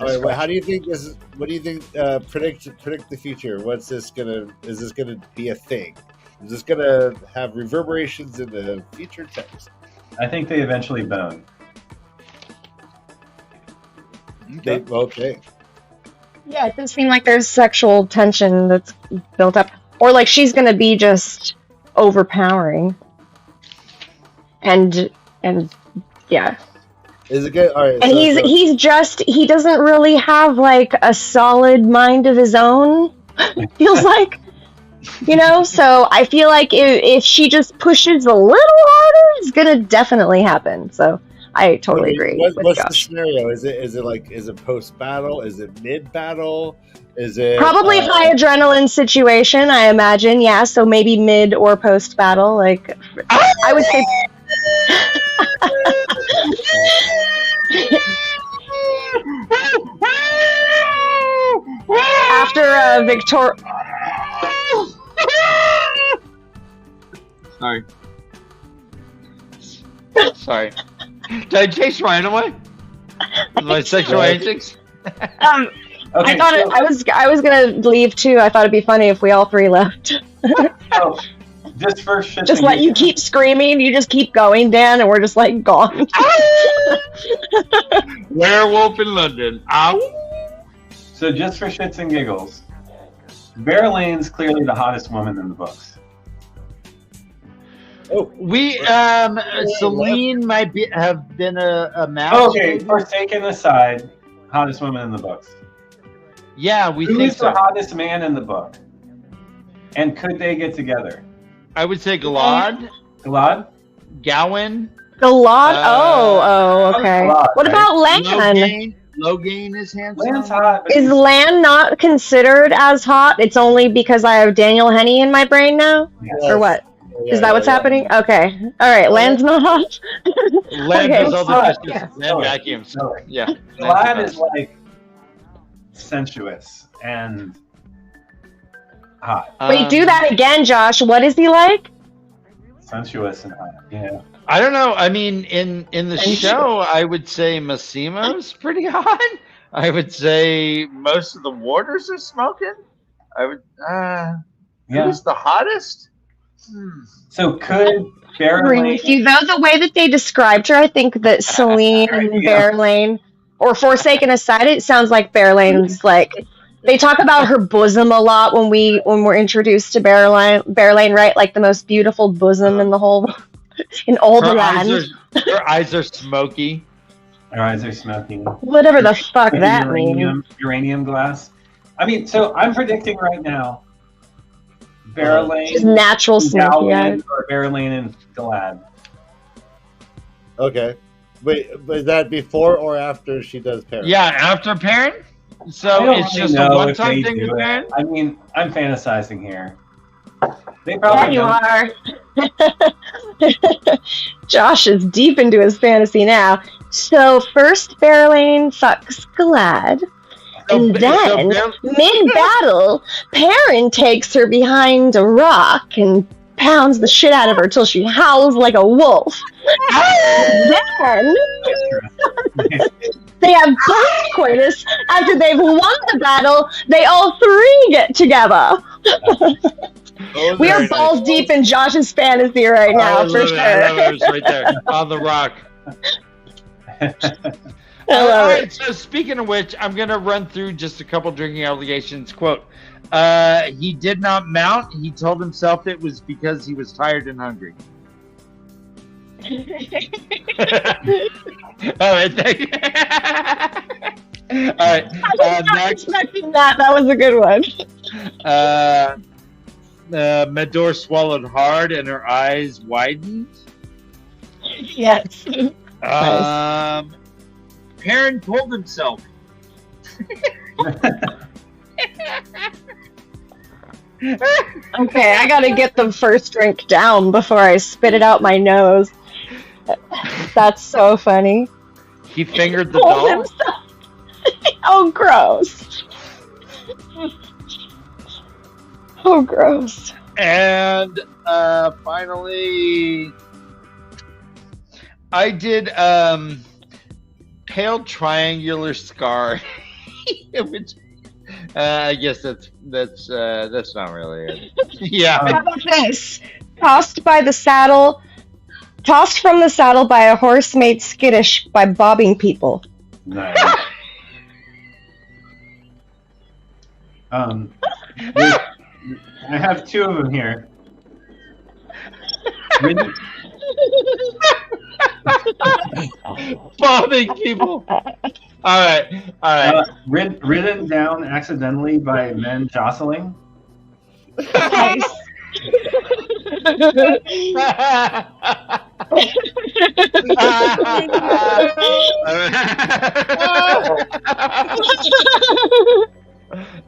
All right, how do you think this is? What do you think? Predict the future. Is this gonna be a thing? Is this gonna have reverberations in the future text? I think they eventually bone. Okay. Yeah, it does seem like there's sexual tension that's built up. Or like she's gonna be just overpowering. And yeah. Is it good? All right. And he doesn't really have like a solid mind of his own. Feels like, so I feel like if she just pushes a little harder, it's gonna definitely happen. So I totally agree with What's the Josh. scenario? Is it post battle? Is it mid battle? Is it Probably high adrenaline situation, I imagine. Yeah, so maybe mid or post battle. Like I would say. After Victoria. Sorry. Did I chase Ryan away? With my sexual antics? Okay, I thought I was gonna leave too. I thought it'd be funny if we all three left. so, just for shits Just and let you giggles- keep screaming. You just keep going, Dan, and we're just like gone. Werewolf in London. Ow. So just for shits and giggles, Berelane's clearly the hottest woman in the books. Oh, We Celine might have been a match. Okay, Forsaken aside, hottest woman in the books. Yeah, we think Who's the so. hottest man in the book? And could they get together? I would say Galad, Galad? Gowan, Galad. Uh, Okay. Galad, What right? about Lan? Logain is handsome. Lan's hot. But Is Lan not considered as hot? It's only because I have Daniel Henney in my brain now, or what? Is that what's happening? Okay. All right. Lan's not hot. Len Okay. does all the Sorry. justice. Yeah. Len Sorry. vacuums. Sorry. Yeah. Galad is like sensuous and hot. Wait, do that again, Josh. What is he like? Sensuous and hot. Yeah. I don't know. I mean, in the Sensuous. show, I would say Massimo's pretty hot. I would say most of the warders are smoking. I would. Yeah. Who's the hottest? So could I agree Berelane with you, though. The way that they described her, I think that Celine and Yeah. Berelaine, or Forsaken aside, it sounds like Berelane's like. They talk about her bosom a lot when we're introduced to Berelaine, right? Like the most beautiful bosom in the whole in all the land. Her eyes are smoky. her eyes are smoking? Whatever the fuck that means. Uranium glass. I mean, so I'm predicting right now. Just Berelaine, natural smoky eyes. Galvin, or Berelaine and Galad. Okay. Wait, but is that before or after she does Paris? Yeah, after parent. I So don't it's really just know a if one-time they thing do with it. parent. I mean, I'm fantasizing here. They Yeah, probably you don't. are. Josh is deep into his fantasy now. So first, Berelaine fucks Galad, and then mid-battle, Perrin takes her behind a rock and pounds the shit out of her till she howls like a wolf. Then they have post coitus after they've won the battle. They all three get together. We are balls deep in Josh's fantasy right now, for sure. I love it. It's right there on the rock. I All love right. it. So speaking of which, I'm gonna run through just a couple drinking allegations. Quote: he did not mount. He told himself it was because he was tired and hungry. All right. Thank you. All right. I was not Next. expecting that. That was a good one. Medor swallowed hard and her eyes widened. Yes. Perrin told himself. Okay, I gotta get the first drink down before I spit it out my nose. That's so funny. He fingered the Told doll. himself. Oh, gross. Oh, gross. And finally, I did pale triangular scar, which I guess that's not really it. Yeah. How about this? Tossed from the saddle by a horse made skittish by bobbing people. Nice. I have two of them here. Bobbing people. All right. Ridden down accidentally by men jostling. Nice.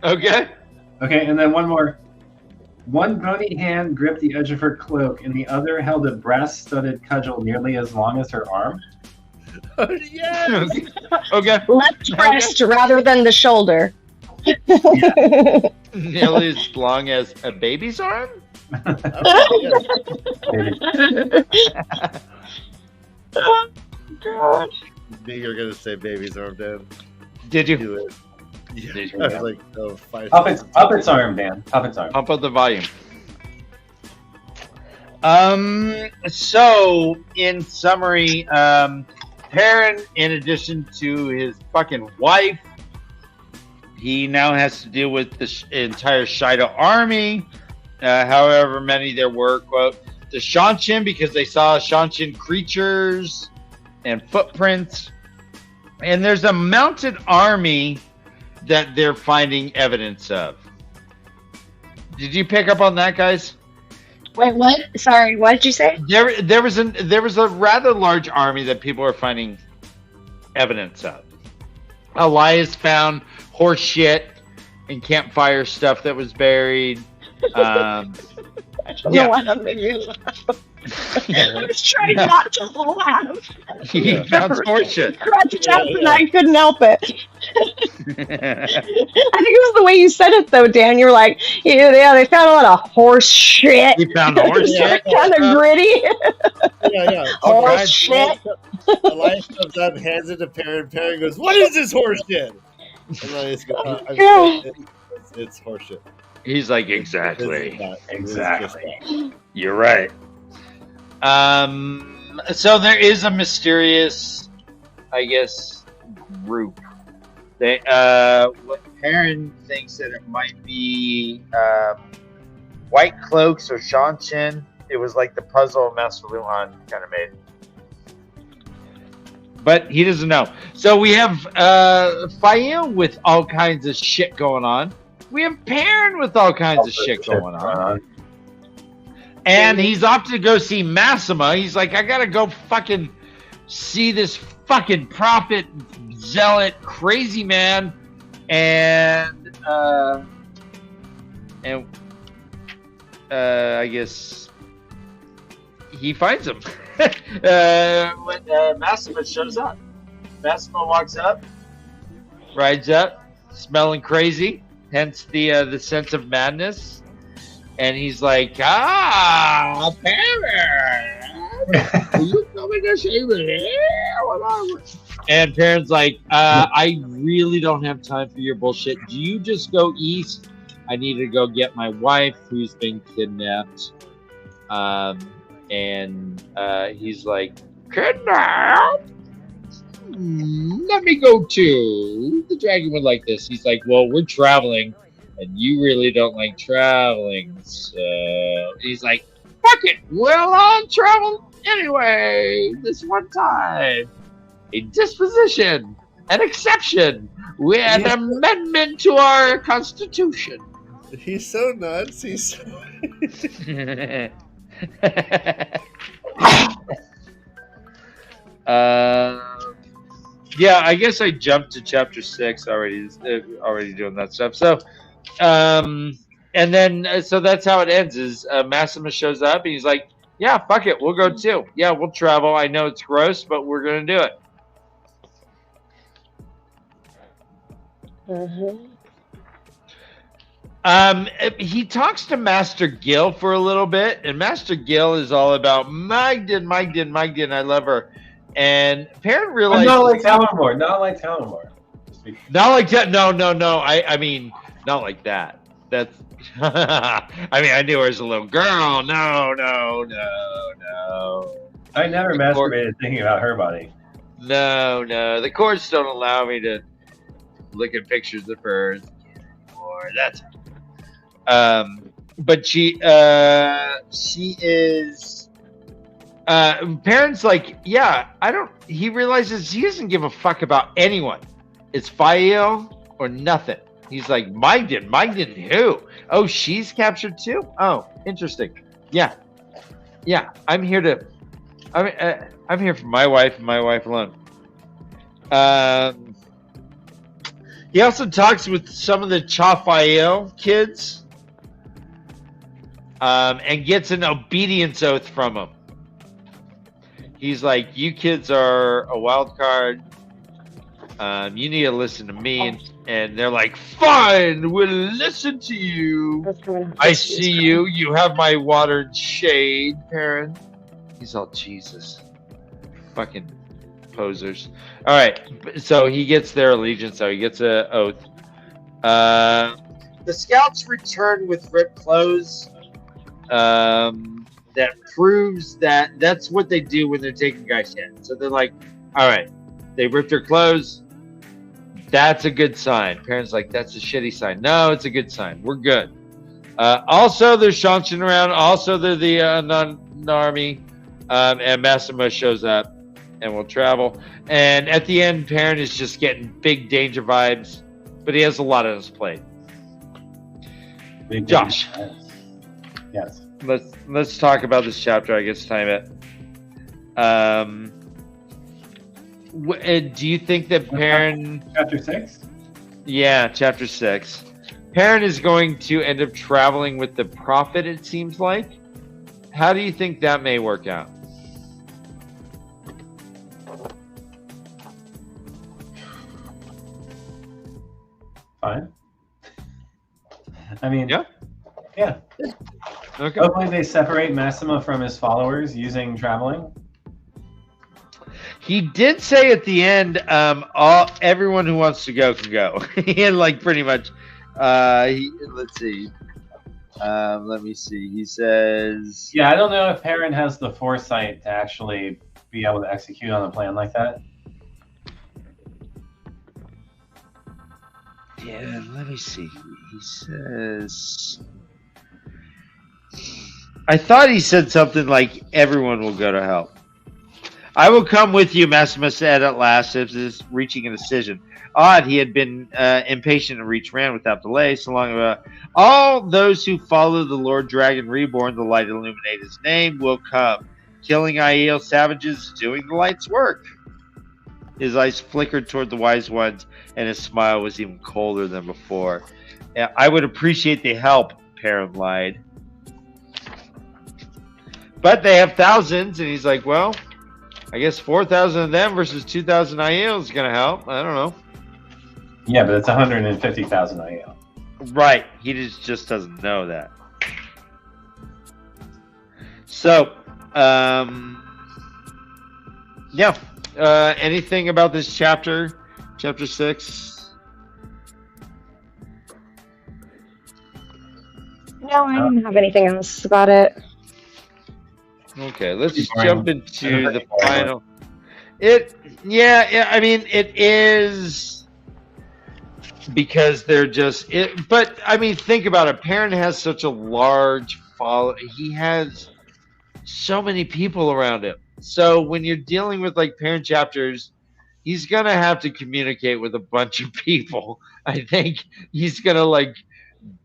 Okay. Okay, and then one more. One bony hand gripped the edge of her cloak, and the other held a brass-studded cudgel nearly as long as her arm. Yes. Okay. Left breast rather than the shoulder. Nearly as long as a baby's arm? Oh, God. You're gonna say baby's arm, Dan. Did you? Do it. Yeah. Did I was like, oh, 5 Up its arm, Dan. Up its arm. Pump up the volume. So in summary, Perrin, in addition to his fucking wife, he now has to deal with the entire Shida army, however many there were, quote, the Shanshin, because they saw Shanshin creatures and footprints. And there's a mounted army that they're finding evidence of. Did you pick up on that, guys? Wait, what? Sorry, what did you say? There was a rather large army that people are finding evidence of. Elias found horse shit and campfire stuff that was buried. I don't know what I'm doing. I was trying not to laugh. He found horse shit. Scratched up and I couldn't help it. I think it was the way you said it, though, Dan. You were like, yeah, they found a lot of horse shit. He found horse shit. Kind of gritty. Yeah. Horse shit. Elias comes up, hands it to Perrin. Perrin goes, "What is this horse shit?" And Elias goes, "It's horse shit." He's like, This exactly. is not- Exactly. You're right. So there is a mysterious, I guess, group. They, what Perrin thinks that it might be White Cloaks or Shanshin. It was like the puzzle Master Luhan kind of made. But he doesn't know. So we have Fael with all kinds of shit going on. We have Perrin with all kinds of shit going on. And he's opted to go see Massima. He's like, I gotta go fucking see this fucking prophet, zealot, crazy man. And I guess he finds him. When Massima shows up. Massima walks up, rides up, smelling crazy. Hence the sense of madness, and he's like, Perrin, are you coming to see me? And Perrin's like, I really don't have time for your bullshit. Do you just go east? I need to go get my wife who's been kidnapped. And he's like, kidnapped? Let me go too. The dragon would like this. He's like, well, we're traveling, and you really don't like traveling. So he's like, fuck it. We'll all travel anyway. This one time. A disposition. An exception. With an amendment to our constitution. He's so nuts. He's so... Yeah, I guess I jumped to chapter 6 already doing that stuff. So, and then so that's how it ends. Is Massima shows up and he's like, "Yeah, fuck it, we'll go too. Yeah, we'll travel. I know it's gross, but we're gonna do it." He talks to Master Gil for a little bit, and Master Gil is all about Magdin. I love her. And Perrin realized not like Talonmore. Not like Talonmore. Not like that. No. I mean, Not like that. That's. I mean, I knew her as a little girl. No. I never masturbated thinking about her body. No. The courts don't allow me to look at pictures of hers anymore. That's. But she is. Parents like, yeah. He realizes he doesn't give a fuck about anyone. It's Fael or nothing. He's like, Magden who? Oh, she's captured too? Oh, interesting. Yeah. I'm here for my wife and my wife alone. He also talks with some of the Chafael kids, and gets an obedience oath from them. He's like, you kids are a wild card. You need to listen to me. And they're like, fine, we'll listen to you. I see you. You have my water and shade, Perrin. He's all, Jesus. Fucking posers. All right. So he gets their allegiance. So he gets an oath. The scouts return with ripped clothes. That proves that that's what they do when they're taking guys' in. So they're like, all right, they ripped their clothes. That's a good sign. Parents like, that's a shitty sign. No, it's a good sign. We're good. Also, they're shunching around. Also, they're the army. And Massimo shows up and will travel. And at the end, Perrin is just getting big danger vibes, but he has a lot on his plate. Josh. Yes. Let's talk about this chapter. I guess time it. Do you think that Perrin... Chapter 6? Yeah, chapter 6. Perrin is going to end up traveling with the prophet, it seems like. How do you think that may work out? Fine. I mean... Yeah. Okay. Hopefully they separate Massimo from his followers using traveling. He did say at the end, everyone who wants to go can go. And like pretty much, let's see. Let me see. He says, yeah, I don't know if Perrin has the foresight to actually be able to execute on a plan like that. Yeah, let me see. He says, I thought he said something like everyone will go to help. I will come with you, Massimo said at last, as is reaching a decision. Odd, he had been impatient to reach Rand without delay, so long all those who follow the Lord Dragon Reborn, the light illuminate his name, will come. Killing Aiel savages, doing the light's work. His eyes flickered toward the wise ones, and his smile was even colder than before. I would appreciate the help, Perrin lied. But they have thousands, and he's like, well, I guess 4,000 of them versus 2,000 Aiel is going to help. I don't know. Yeah, but it's 150,000 Aiel. Right. He just doesn't know that. So, yeah. Anything about this chapter? Chapter 6? No, I don't have anything else about it. Okay, let's jump into the final. I mean, it is because they're just it. But I mean, think about it. Perrin has such a large following. He has so many people around him. So when you're dealing with like Perrin chapters, he's gonna have to communicate with a bunch of people. I think he's gonna like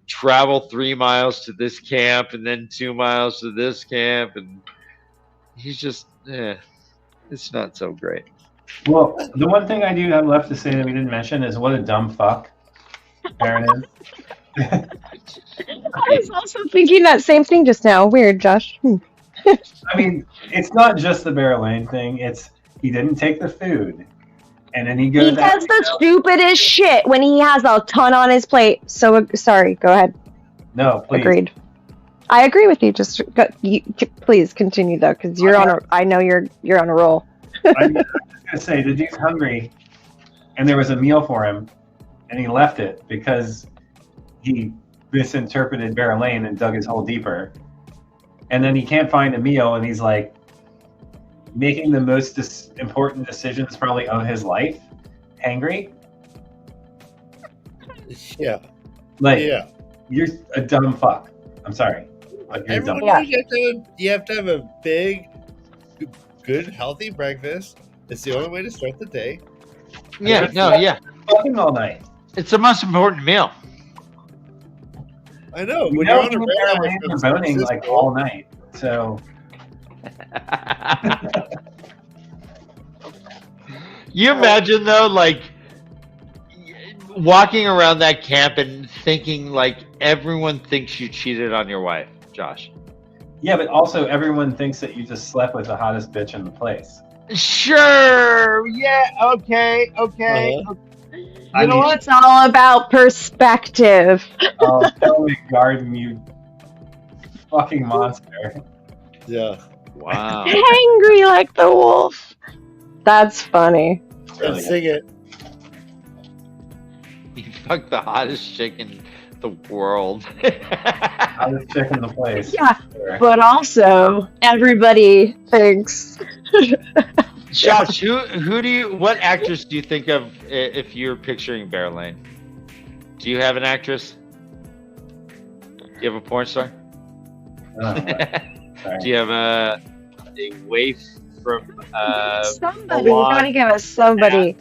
travel 3 miles to this camp and then 2 miles to this camp, and he's just, it's not so great. Well, the one thing I do have left to say that we didn't mention is what a dumb fuck Perrin is. I was also thinking that same thing just now. Weird, Josh. I mean, it's not just the Barrelane thing. It's he didn't take the food. And then he goes. He does the stupidest shit when he has a ton on his plate. So sorry. Go ahead. No, please. Agreed. I agree with you. Just please continue though, because you're on a. I know you're on a roll. I'm just gonna say the dude's hungry, and there was a meal for him, and he left it because he misinterpreted Berylane and dug his hole deeper. And then he can't find Emil, and he's like making the most important decisions probably of his life. Hangry. Yeah. Like, Yeah. you're a dumb fuck. I'm sorry. Like, you're dumb. Everyone knows you have to have a big, good, healthy breakfast. It's the only way to start the day. Yeah, no, yeah. Fucking all night. It's the most important meal. I know. You When know, you're on a Berylane regular are boning like all night. So You imagine though, like walking around that camp and thinking like everyone thinks you cheated on your wife, Josh. yeah, but also everyone thinks that you just slept with the hottest bitch in the place. Sure. Yeah. Okay. Okay. You know what? It's all about perspective. Oh, tell me, Garden, you fucking monster. Yeah. Wow. Angry like the wolf. That's funny. And sing it. You fucked the hottest chick in the world. Hottest chick in the place. Yeah, Sure. but also everybody thinks. Josh, what actress do you think of if you're picturing Berylane? Do you have an actress? Do you have a porn star? Sorry. Do you have a waif from Somebody, you gotta give us somebody.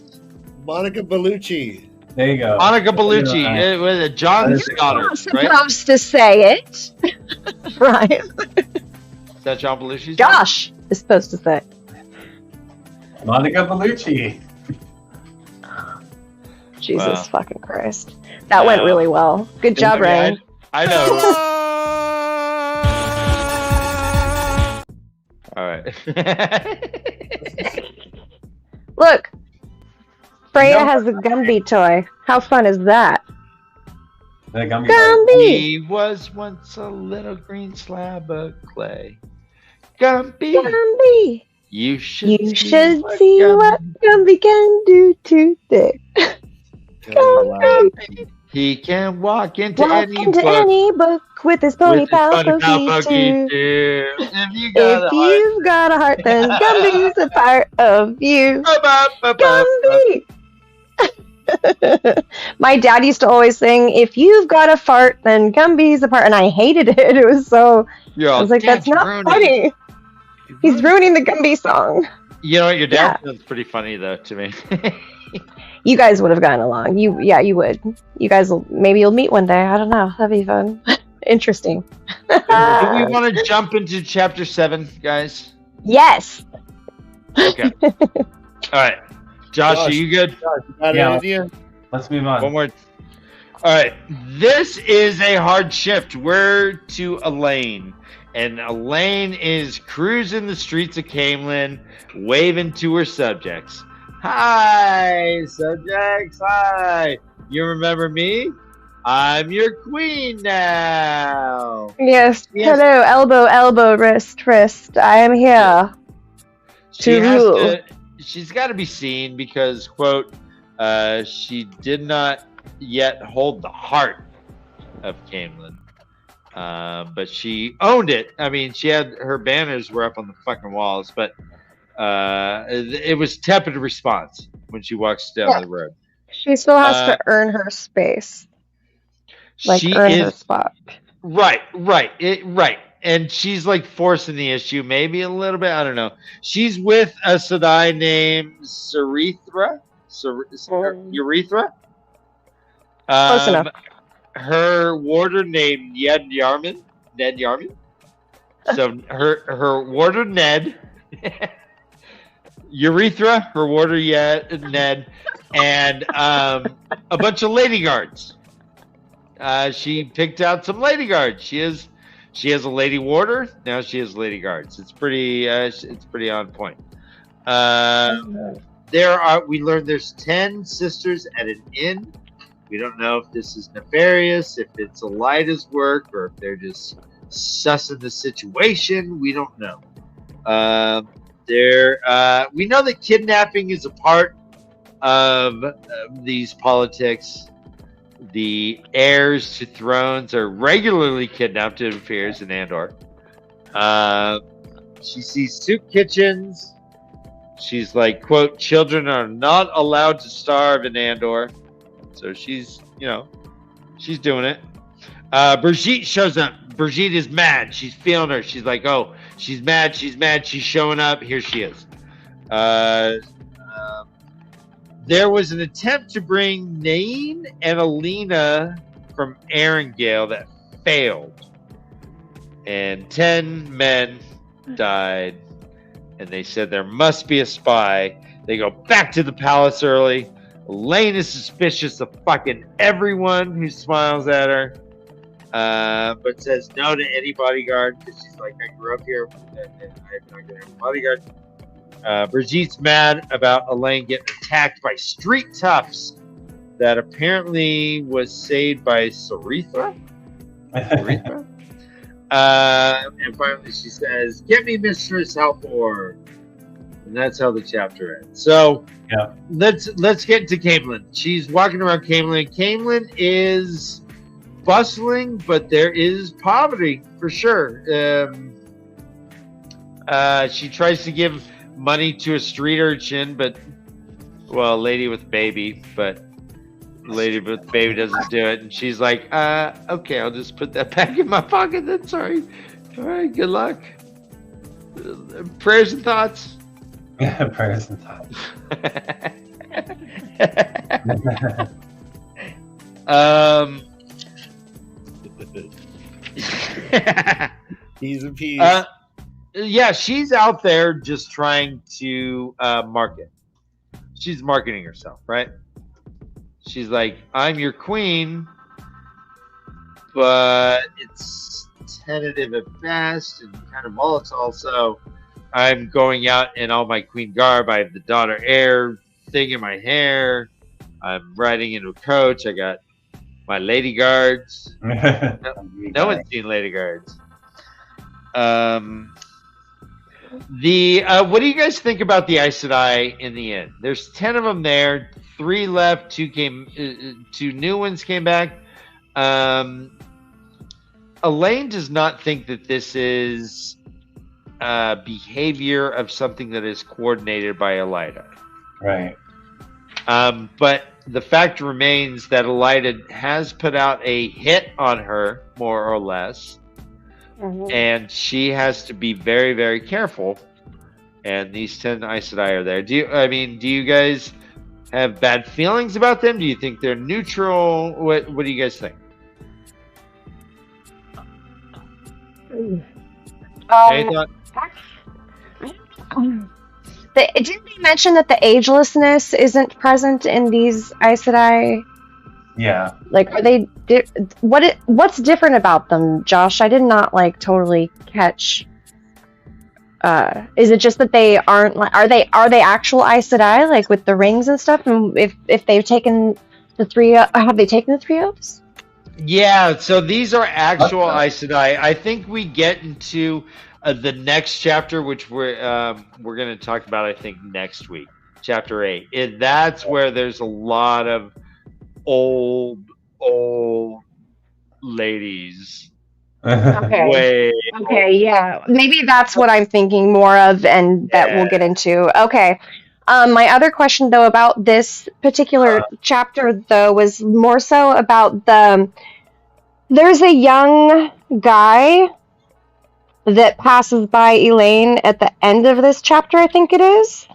Monica Bellucci. There you go. Monica Bellucci, with John's You're daughter, You're right? supposed to say it. Right. Is that John Belushi's daughter? Josh is supposed to say it. Monica Bellucci. Jesus Wow. fucking Christ. That went really well. Good job, I mean, Ryan. I know. All right. Look, Freya No. has a Gumby toy. How fun is that? The Gumby. Gumby! He was once a little green slab of clay. Gumby, Gumby! you should You should see what Gumby can do today. Gumby! He can walk into Walk any into book any book with his pony with his pal funny pal Pokey Pokey too. too. If you got If you've got a heart, then Gumby's a part of you. Gumby! My dad used to always sing, "If you've got a fart, then Gumby's a part," and I hated it. It was so. I was like, "That's not funny." He's ruining the Gumby song. You know what? Your dad sounds pretty funny though to me. You guys would have gotten along. You would. You guys will. Maybe you'll meet one day. I don't know. That'd be fun. Interesting. Do we want to jump into chapter 7, guys? Yes. Okay. All right. Josh, are you good? Got Yeah. an idea? Let's move on. One more. All right. This is a hard shift. We're to Elaine. And Elaine is cruising the streets of Camelin, waving to her subjects. Hi, subjects. Hi. You remember me? I'm your queen now. Yes. Yes. Hello. Elbow. Elbow. Wrist. Wrist. I am here. She To has rule. to, she's got to be seen because, quote, she did not yet hold the heart of Camelin. But she owned it. I mean, she had her banners were up on the fucking walls, but it was tepid response when she walks down the road. She still has to earn her space. Like she earn her is spot. right, and she's like forcing the issue, maybe a little bit. I don't know. She's with a Sedai named Urethra. Urethra. Close enough. Her warder named Ned Yarman. So her warder Ned. Urethra, her warder Ned, and a bunch of lady guards. She picked out some lady guards. She has a lady warder. Now she has lady guards. It's pretty on point. We learned there's 10 sisters at an inn. We don't know if this is nefarious, if it's Elida's work, or if they're just sussing the situation. We don't know. We know that kidnapping is a part of these politics. The heirs to thrones are regularly kidnapped, it appears, in Andor. She sees soup kitchens. She's like, quote, children are not allowed to starve in Andor. So she's doing it. Brigitte shows up. Brigitte is mad. She's feeling her. She's like, oh, she's mad. She's mad. She's showing up. Here she is. There was an attempt to bring Nain and Alina from Erengale that failed. And 10 men died. And they said there must be a spy. They go back to the palace early. Elaine is suspicious of fucking everyone who smiles at her. But says no to any bodyguard because she's like, I grew up here and I'm not going to have a bodyguard. Brigitte's mad about Elaine getting attacked by street toughs that apparently was saved by Sarithra. And finally she says, get me Mistress Halfor. And that's how the chapter ends. So yeah, let's get into Caemlyn. She's walking around Caemlyn. Caemlyn is bustling, but there is poverty for sure. She tries to give money to a street urchin, but a lady with baby, but lady with baby doesn't do it, and she's like, okay, I'll just put that back in my pocket then. Sorry. All right, good luck. Prayers and thoughts. Prayers and thoughts. P's and P's. Yeah, she's out there just trying to market. She's marketing herself, right? She's like, I'm your queen, but it's tentative at best and kind of volatile. So I'm going out in all my queen garb. I have the daughter heir thing in my hair. I'm riding into a coach. I got my lady guards. No one's seen lady guards. What do you guys think about the Aes Sedai in the end? There's 10 of them there. 3 left. 2 new ones came back. Elaine does not think that this is behavior of something that is coordinated by Elaida. Right. But the fact remains that Elaida has put out a hit on her, more or less. Mm-hmm. And she has to be very, very careful. And these 10 Aes Sedai are there. Do you guys have bad feelings about them? Do you think they're neutral? What do you guys think? Didn't they mention that the agelessness isn't present in these Aes Sedai? Yeah. Like, are they? What's different about them, Josh? I did not totally catch. Is it just that they aren't? Are they actual Aes Sedai, with the rings and stuff? And if they've taken the 3, have they taken the 3 oaths? Yeah. So these are actual Aes Sedai. I think we get into the next chapter, which we're going to talk about. I think next week, chapter 8. That's where there's a lot of old ladies. Okay. Okay, yeah. Maybe that's what I'm thinking more of, and that we'll get into. Okay. My other question, though, about this particular chapter, though, was more so about there's a young guy that passes by Elaine at the end of this chapter, I think it is.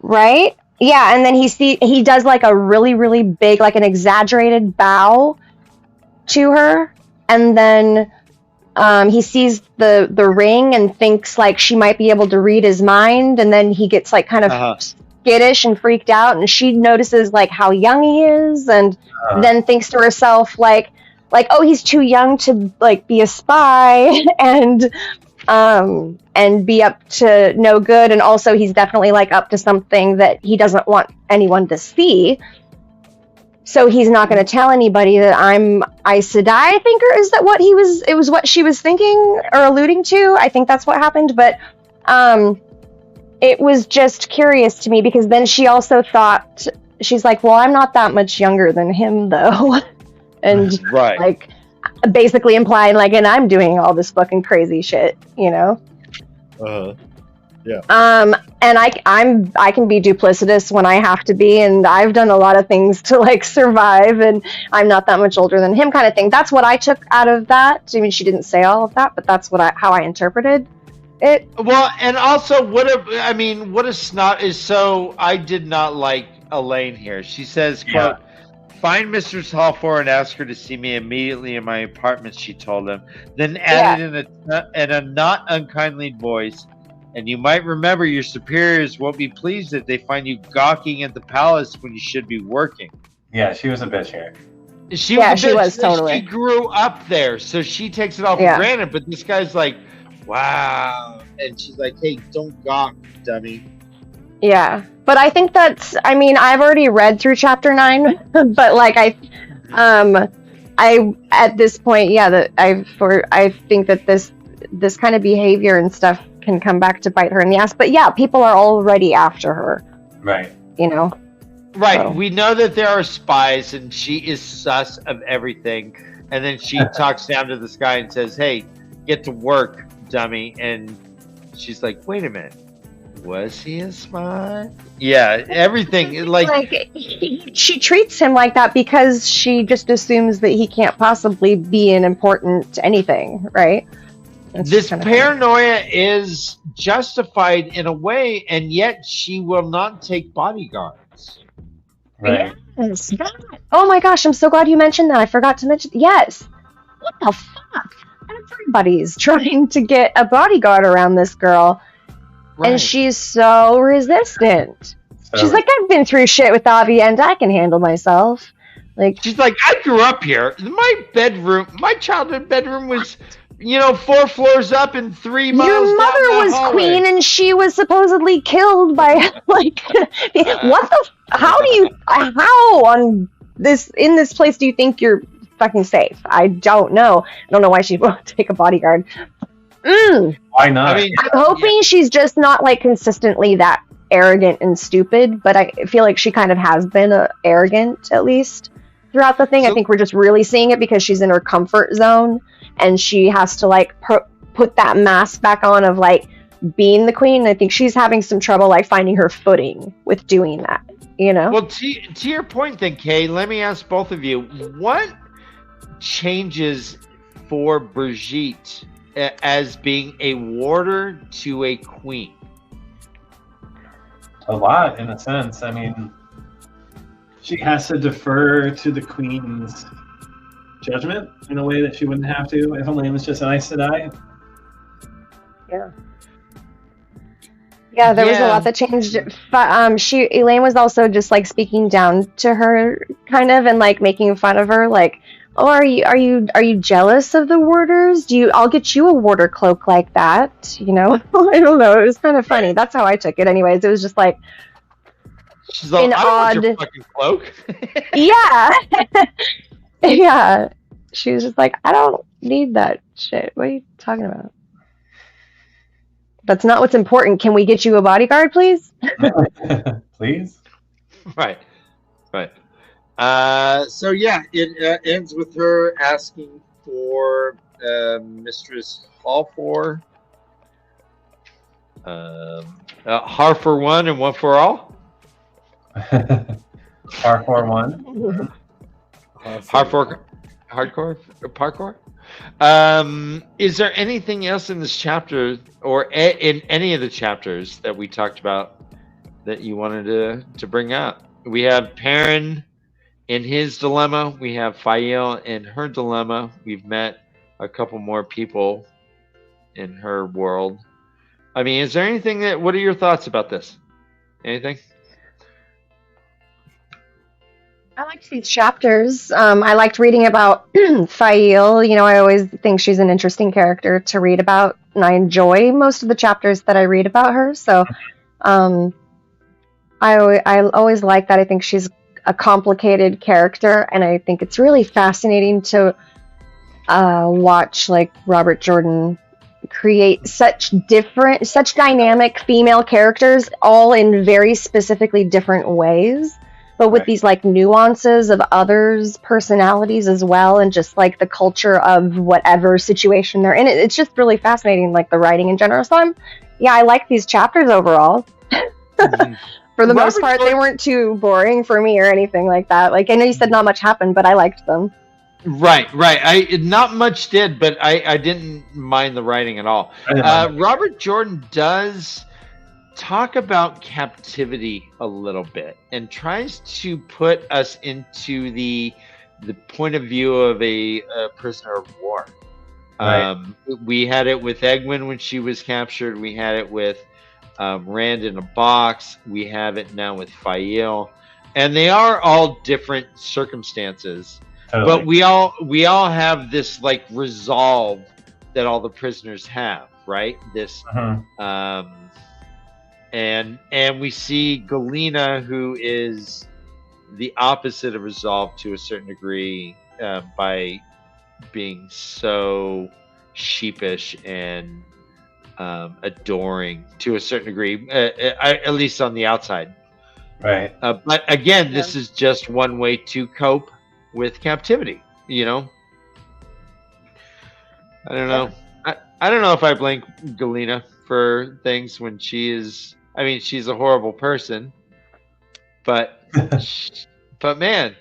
Right? Yeah, and then he does a really, really big, an exaggerated bow to her, and then he sees the ring and thinks she might be able to read his mind, and then he gets kind of skittish and freaked out, and she notices how young he is, and then thinks to herself oh, he's too young to be a spy and be up to no good, and also he's definitely up to something that he doesn't want anyone to see. So he's not going to tell anybody that I'm Aes Sedai, I think, or is that what it was what she was thinking or alluding to? I think that's what happened, but it was just curious to me because then she also thought she's like, well, I'm not that much younger than him though. And Right. like basically implying like, and I'm doing all this fucking crazy shit, you know? Uh-huh. And I can be duplicitous when I have to be, and I've done a lot of things to like survive, and I'm not that much older than him, kind of thing. That's what I took out of that. I mean, she didn't say all of that, but that's how I interpreted it. Well, and also, what a snot is. So I did not like Elaine here. She says, "quote Find Mistress Hallfor and ask her to see me immediately in my apartment." She told him, then added in a not unkindly voice, "And you might remember your superiors won't be pleased if they find you gawking at the palace when you should be working." Yeah, she was a bitch here. She was totally. She grew up there, so she takes it all for granted. But this guy's like, "Wow," and she's like, "Hey, don't gawk, dummy." Yeah, but I think I've already read through chapter 9, but like I at this point, I think that this kind of behavior and stuff can come back to bite her in the ass. But yeah, people are already after her. Right. You know? Right. So. We know that there are spies, and she is sus of everything. And then she talks down to this guy and says, "Hey, get to work, dummy." And she's like, "Wait a minute. Was he a spy?" Yeah, everything. She treats him like that because she just assumes that he can't possibly be an important anything, right? This paranoia is justified in a way, and yet she will not take bodyguards. Right. Yes. Oh my gosh, I'm so glad you mentioned that. I forgot to mention. Yes. What the fuck? Everybody's trying to get a bodyguard around this girl, and she's so resistant. She's like, "I've been through shit with Avi, and I can handle myself." Like, she's like, "I grew up here. My childhood bedroom was, 4 floors up and 3 miles down your mother the was hallway. queen, and she was supposedly killed by like what the? How on this in this place do you think you're fucking safe? I don't know. I don't know why she won't take a bodyguard. Why not? I mean, I'm hoping she's just not like consistently that arrogant and stupid, but I feel like she kind of has been arrogant at least throughout the thing. I think we're just really seeing it because she's in her comfort zone, and she has to like put that mask back on of like being the queen. I think she's having some trouble like finding her footing with doing that, Well, to your point then, Kay, let me ask both of you, what changes for Brigitte as being a warder to a queen? A lot, in a sense. I mean, she has to defer to the queen's judgment in a way that she wouldn't have to if Elaine was just an Aes Sedai. Yeah, there was a lot that changed. Elaine was also just like speaking down to her, kind of, and like making fun of her, like, "Oh, are you jealous of the warders? I'll get you a warder cloak like that." I don't know. It was kind of funny. That's how I took it. Anyways, it was just like she's like, "I don't want your fucking cloak." Yeah, yeah. She was just like, "I don't need that shit. What are you talking about? That's not what's important. Can we get you a bodyguard, please?" Please. Right. So yeah, it ends with her asking for Mistress Hallfor, Har for one and one for all. Har for one. Har for hardcore parkour. Is there anything else in this chapter or in any of the chapters that we talked about that you wanted to bring up? We have Perrin in his dilemma. We have Fael in her dilemma. We've met a couple more people in her world. I mean, is there anything what are your thoughts about this? Anything? I liked these chapters. I liked reading about Fael. I always think she's an interesting character to read about, and I enjoy most of the chapters that I read about her. So I always like that. I think she's a complicated character, and I think it's really fascinating to watch like Robert Jordan create such dynamic female characters, all in very specifically different ways. but with Right. these like nuances of others' personalities as well, and just like the culture of whatever situation they're in. It's just really fascinating, like the writing in general. So I like these chapters overall. For the most Robert part, they Jordan- weren't too boring for me or anything like that. Like, I know you said not much happened, but I liked them. Right. Not much did, but I didn't mind the writing at all. I didn't mind it. Robert Jordan does talk about captivity a little bit and tries to put us into the point of view of a prisoner of war. Right. We had it with Egwene when she was captured. We had it with Rand in a box. We have it now with Fael, and they are all different circumstances. Totally. But we all have this like resolve that all the prisoners have, right? This Mhm. and we see Galena, who is the opposite of resolve to a certain degree, by being so sheepish and adoring to a certain degree, at least on the outside. Right. But again, this is just one way to cope with captivity. You know, I don't know. I don't know if I blame Galena for things when she is. I mean, she's a horrible person, but man,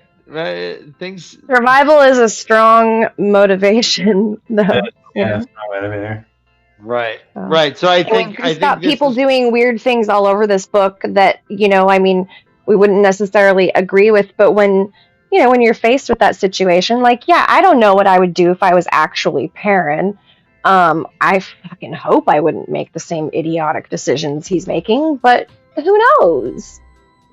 things. Survival is a strong motivation, though. Yeah, that's not right over there. Right, Oh. right. So I And think we've got this people is- doing weird things all over this book that, I mean, we wouldn't necessarily agree with, but when you're faced with that situation, like, yeah, I don't know what I would do if I was actually Perrin. I fucking hope I wouldn't make the same idiotic decisions he's making, but who knows?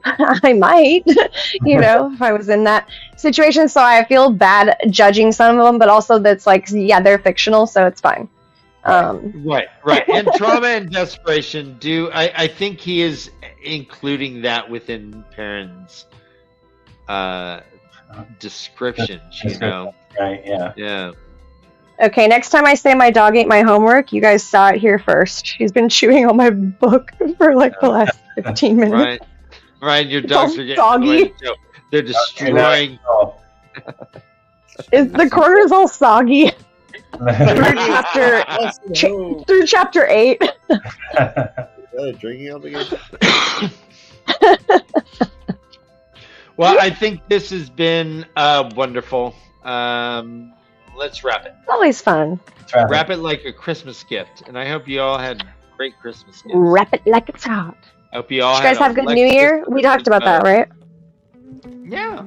I might, if I was in that situation. So I feel bad judging some of them, but also that's like, yeah, they're fictional, so it's fine. Right. And trauma and desperation I think he is including that within Perrin's descriptions, Right. Yeah. Yeah. Okay, next time I say my dog ate my homework, you guys saw it here first. She's been chewing on my book for like the last 15 minutes. Right, your It's all dogs are getting soggy. they're destroying. Oh. The corner's all soggy after Oh, through chapter 8. is that a drinking obligation? Well, I think this has been wonderful. Let's wrap it. It's always fun. Wrap it like a Christmas gift, and I hope you all had great Christmas gifts. Wrap it like it's hot. I hope you all. Did you guys had have good New Alexis Year? We talked about that, right? Yeah.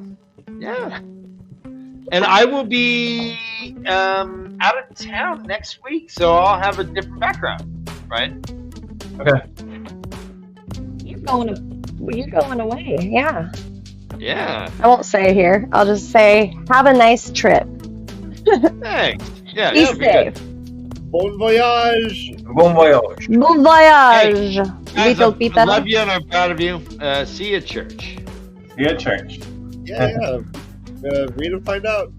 And I will be out of town next week, so I'll have a different background, right? Okay. You're going away. Yeah. Yeah. I won't say it here. I'll just say have a nice trip. Thanks. Yeah. Be it'll good. safe. Bon voyage! Bon voyage. Bon voyage. Guys, Little I Peter. love you and I'm proud of you. See you at church. See you at church. Yeah. Read and find out.